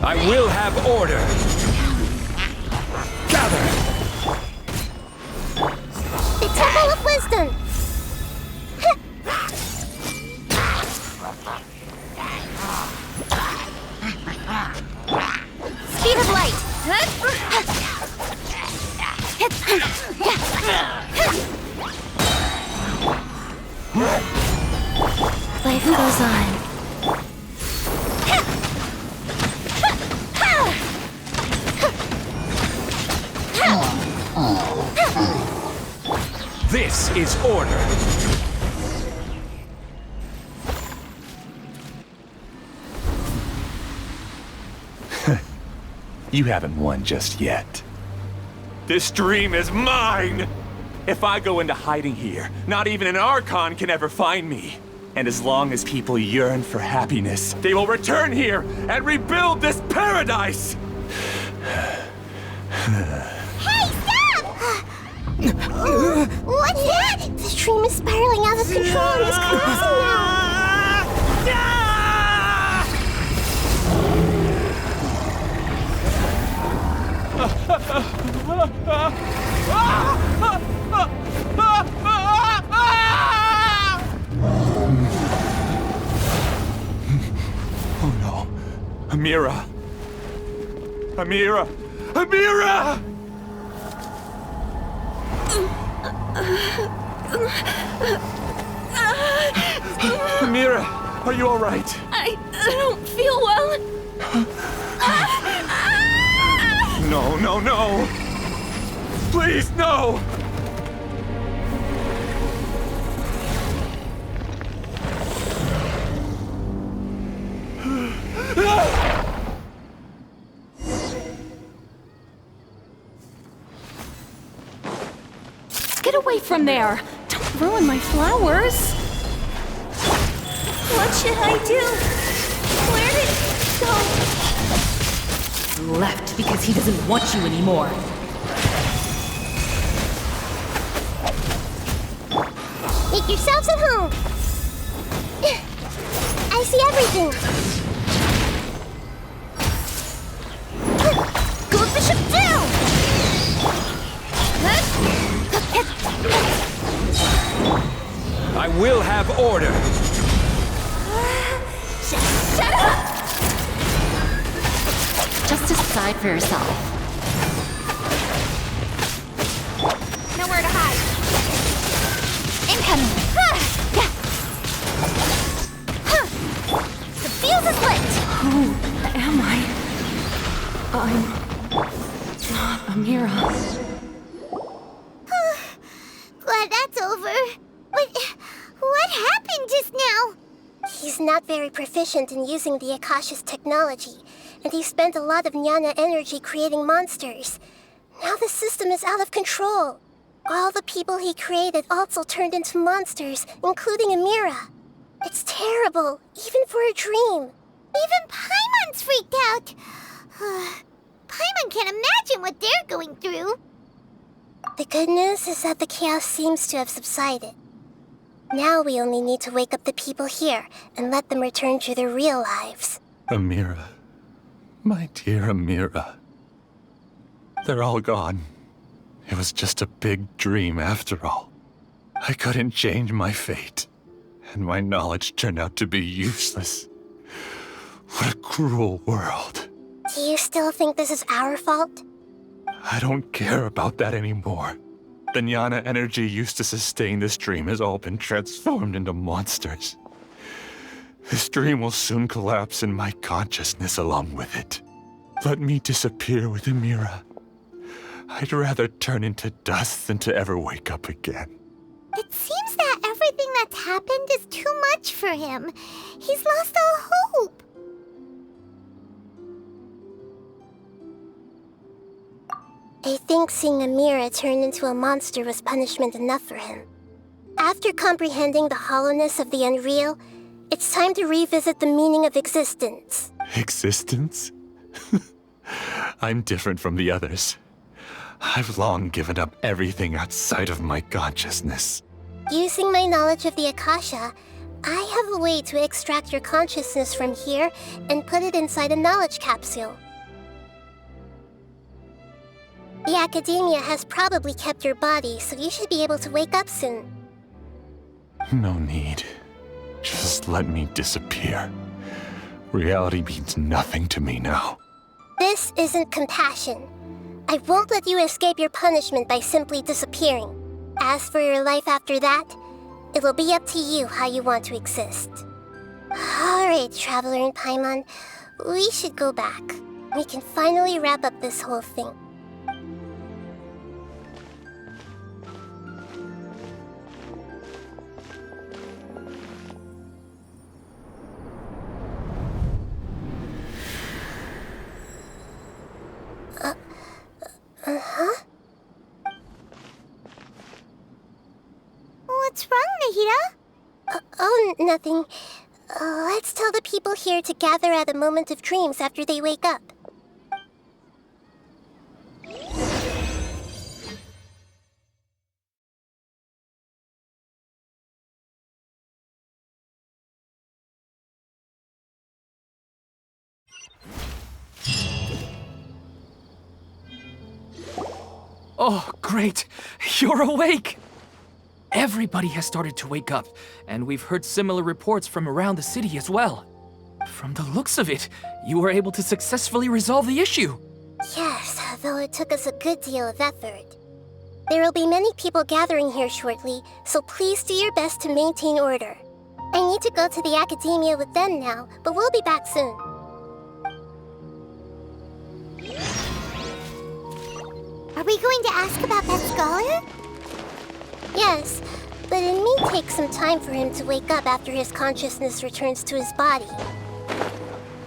I will have order. Gather! The Temple of Wisdom! Speed of light! Life goes on. This is order. You haven't won just yet. This dream is mine! If I go into hiding here, not even an Archon can ever find me. And as long as people yearn for happiness, they will return here and rebuild this paradise! Hey, stop! What's that? The dream is spiraling out of control and is collapsing now. Oh no. Amira! Amira! Amira! Amira, are you all right? I don't feel well. No, no, no! Please, no! Get away from there! Don't ruin my flowers! What should I do? Where did he go? Left because he doesn't want you anymore. Make yourselves at home. I see everything. Go bishop down! I will have order. Shut up! Just decide for yourself. Nowhere to hide. Incoming! The fuse is lit! Who am I? I'm not Amira. Glad that's over. But what happened just now? He's not very proficient in using the Akasha's technology, and he spent a lot of Nyana energy creating monsters. Now the system is out of control. All the people he created also turned into monsters, including Amira. It's terrible, even for a dream. Even Paimon's freaked out. Paimon can't imagine what they're going through. The good news is that the chaos seems to have subsided. Now we only need to wake up the people here and let them return to their real lives. Amira. My dear Amira. They're all gone. It was just a big dream after all. I couldn't change my fate, and my knowledge turned out to be useless. What a cruel world. Do you still think this is our fault? I don't care about that anymore. The Nyana energy used to sustain this dream has all been transformed into monsters. This dream will soon collapse and my consciousness along with it. Let me disappear with Amira. I'd rather turn into dust than to ever wake up again. It seems that everything that's happened is too much for him. He's lost all hope. I think seeing Amira turn into a monster was punishment enough for him. After comprehending the hollowness of the unreal, it's time to revisit the meaning of existence. Existence? I'm different from the others. I've long given up everything outside of my consciousness. Using my knowledge of the Akasha, I have a way to extract your consciousness from here and put it inside a knowledge capsule. The Academia has probably kept your body, so you should be able to wake up soon. No need. Just let me disappear. Reality means nothing to me now. This isn't compassion. I won't let you escape your punishment by simply disappearing. As for your life after that, it'll be up to you how you want to exist. Alright, Traveler and Paimon, we should go back. We can finally wrap up this whole thing. Uh-huh? What's wrong, Nahida? Oh, nothing. Let's tell the people here to gather at a moment of dreams after they wake up. Oh, great! You're awake! Everybody has started to wake up, and we've heard similar reports from around the city as well. From the looks of it, you were able to successfully resolve the issue. Yes, though it took us a good deal of effort. There will be many people gathering here shortly, so please do your best to maintain order. I need to go to the Academia with them now, but we'll be back soon. Are we going to ask about that scholar? Yes, but it may take some time for him to wake up after his consciousness returns to his body.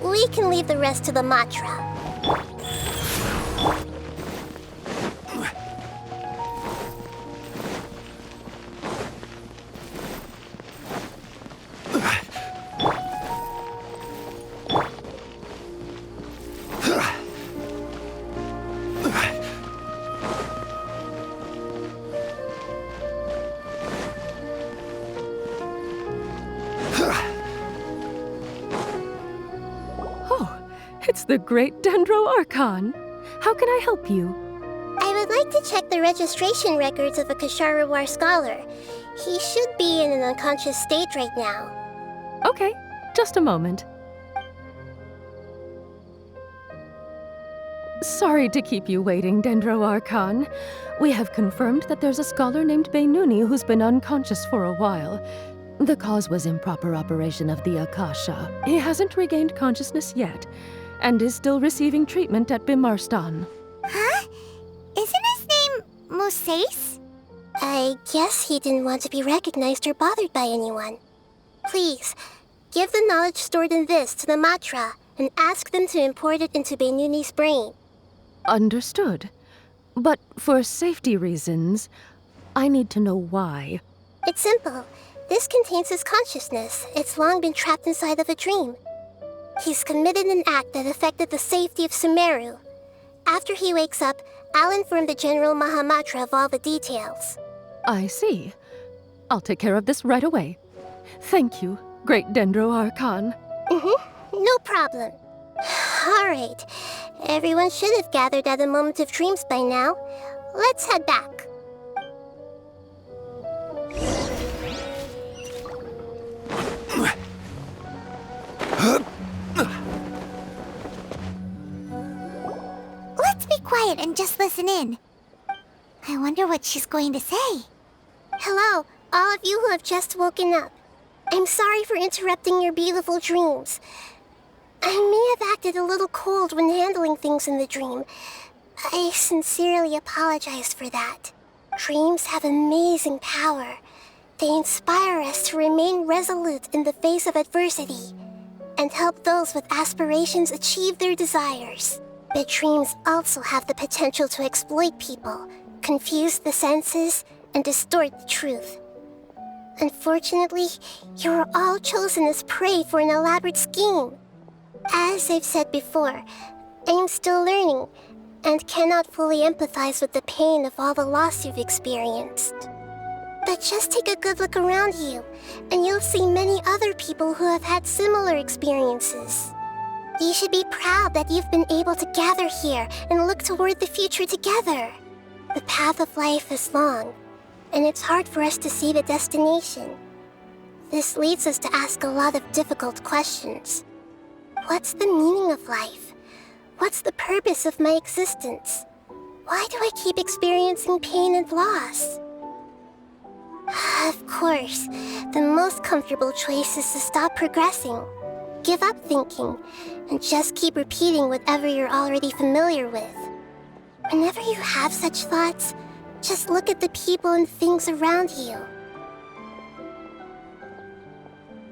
We can leave the rest to the Matra. It's the great Dendro Archon. How can I help you? I would like to check the registration records of a Kashara War scholar. He should be in an unconscious state right now. Okay, just a moment. Sorry to keep you waiting, Dendro Archon. We have confirmed that there's a scholar named Beinuni who's been unconscious for a while. The cause was improper operation of the Akasha. He hasn't regained consciousness yet, and is still receiving treatment at Bimarstan. Huh? Isn't his name Moses? I guess he didn't want to be recognized or bothered by anyone. Please, give the knowledge stored in this to the Matra, and ask them to import it into Benuni's brain. Understood. But for safety reasons, I need to know why. It's simple. This contains his consciousness. It's long been trapped inside of a dream. He's committed an act that affected the safety of Sumeru. After he wakes up, I'll inform the General Mahamatra of all the details. I see. I'll take care of this right away. Thank you, Great Dendro Archon. No problem. All right. Everyone should have gathered at a moment of dreams by now. Let's head back. Let's be quiet and just listen in. I wonder what she's going to say. Hello, all of you who have just woken up. I'm sorry for interrupting your beautiful dreams. I may have acted a little cold when handling things in the dream. I sincerely apologize for that. Dreams have amazing power. They inspire us to remain resolute in the face of adversity and help those with aspirations achieve their desires. But dreams also have the potential to exploit people, confuse the senses, and distort the truth. Unfortunately, you are all chosen as prey for an elaborate scheme. As I've said before, I am still learning and cannot fully empathize with the pain of all the loss you've experienced. But just take a good look around you, and you'll see many other people who have had similar experiences. You should be proud that you've been able to gather here and look toward the future together. The path of life is long, and it's hard for us to see the destination. This leads us to ask a lot of difficult questions. What's the meaning of life? What's the purpose of my existence? Why do I keep experiencing pain and loss? Of course, the most comfortable choice is to stop progressing. Give up thinking, and just keep repeating whatever you're already familiar with. Whenever you have such thoughts, just look at the people and things around you.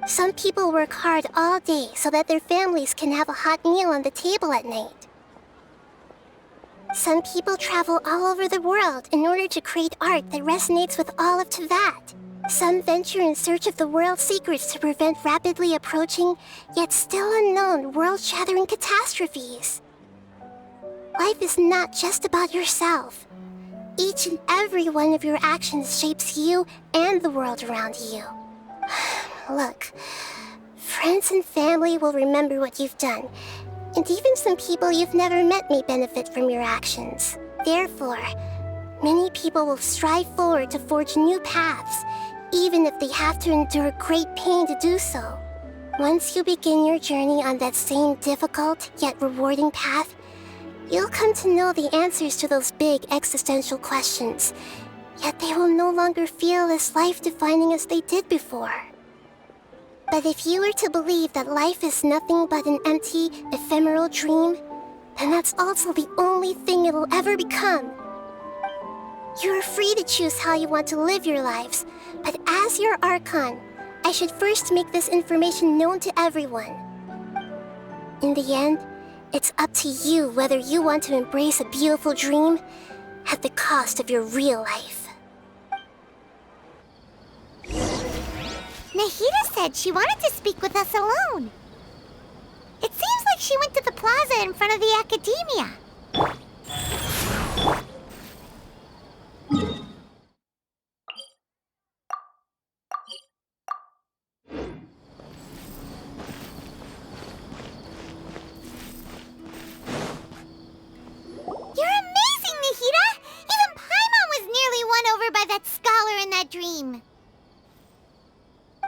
Some people work hard all day so that their families can have a hot meal on the table at night. Some people travel all over the world in order to create art that resonates with all of Teyvat. Some venture in search of the world's secrets to prevent rapidly approaching, yet still unknown, world-shattering catastrophes. Life is not just about yourself. Each and every one of your actions shapes you and the world around you. Look, friends and family will remember what you've done, and even some people you've never met may benefit from your actions. Therefore, many people will strive forward to forge new paths, even if they have to endure great pain to do so. Once you begin your journey on that same difficult yet rewarding path, you'll come to know the answers to those big existential questions, yet they will no longer feel as life-defining as they did before. But if you were to believe that life is nothing but an empty, ephemeral dream, then that's also the only thing it'll ever become. You are free to choose how you want to live your lives, but as your Archon, I should first make this information known to everyone. In the end, it's up to you whether you want to embrace a beautiful dream at the cost of your real life. Nahida said she wanted to speak with us alone. It seems like she went to the plaza in front of the academia. You're amazing, Nahida! Even Paimon was nearly won over by that scholar in that dream.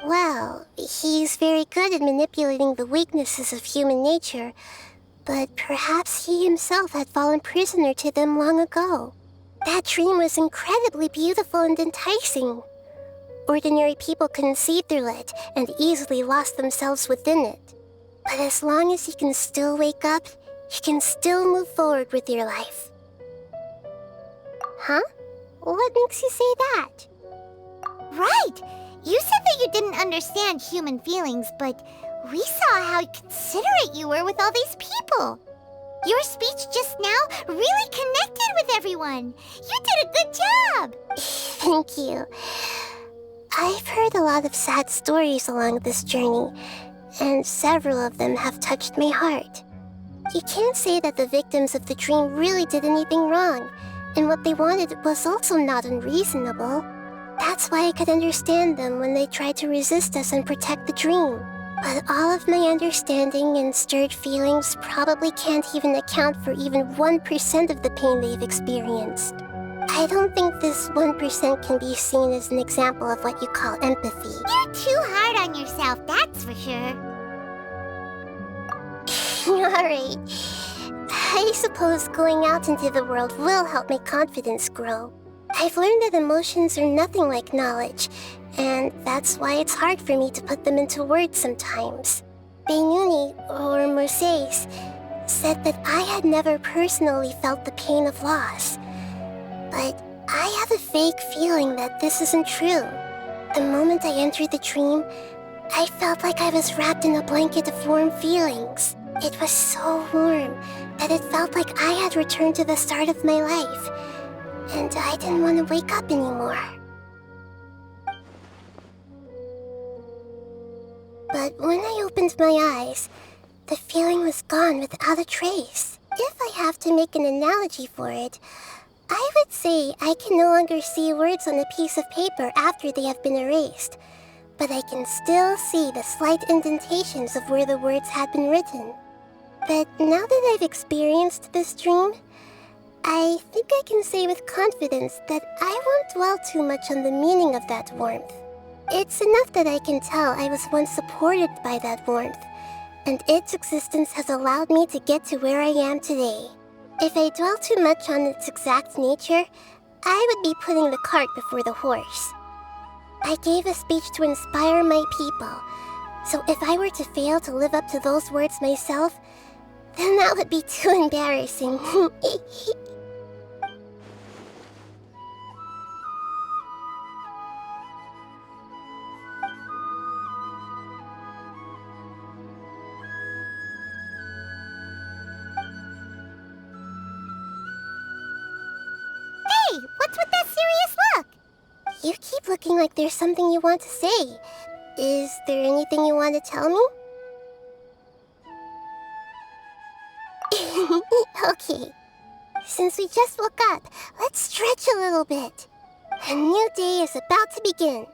Well, he's very good at manipulating the weaknesses of human nature, but perhaps he himself had fallen prisoner to them long ago. That dream was incredibly beautiful and enticing. Ordinary people couldn't see through it and easily lost themselves within it. But as long as you can still wake up, you can still move forward with your life. Huh? What makes you say that? Right! You said that you didn't understand human feelings, but We saw how considerate you were with all these people. Your speech just now really connected with everyone. You did a good job. Thank you. I've heard a lot of sad stories along this journey, and several of them have touched my heart. You can't say that the victims of the dream really did anything wrong, and what they wanted was also not unreasonable. That's why I could understand them when they tried to resist us and protect the dream. But all of my understanding and stirred feelings probably can't even account for even 1% of the pain they've experienced. I don't think this 1% can be seen as an example of what you call empathy. You're too hard on yourself, that's for sure. Alright. I suppose going out into the world will help my confidence grow. I've learned that emotions are nothing like knowledge, and that's why it's hard for me to put them into words sometimes. Paimon, or Moses, said that I had never personally felt the pain of loss. But I have a vague feeling that this isn't true. The moment I entered the dream, I felt like I was wrapped in a blanket of warm feelings. It was so warm that it felt like I had returned to the start of my life, and I didn't want to wake up anymore. But when I opened my eyes, the feeling was gone without a trace. If I have to make an analogy for it, I would say I can no longer see words on a piece of paper after they have been erased, but I can still see the slight indentations of where the words had been written. But now that I've experienced this dream, I think I can say with confidence that I won't dwell too much on the meaning of that warmth. It's enough that I can tell I was once supported by that warmth, and its existence has allowed me to get to where I am today. If I dwell too much on its exact nature, I would be putting the cart before the horse. I gave a speech to inspire my people, so if I were to fail to live up to those words myself, then that would be too embarrassing. Hey, what's with that serious look? You keep looking like there's something you want to say. Is there anything you want to tell me? Okay. Since we just woke up, let's stretch a little bit. A new day is about to begin.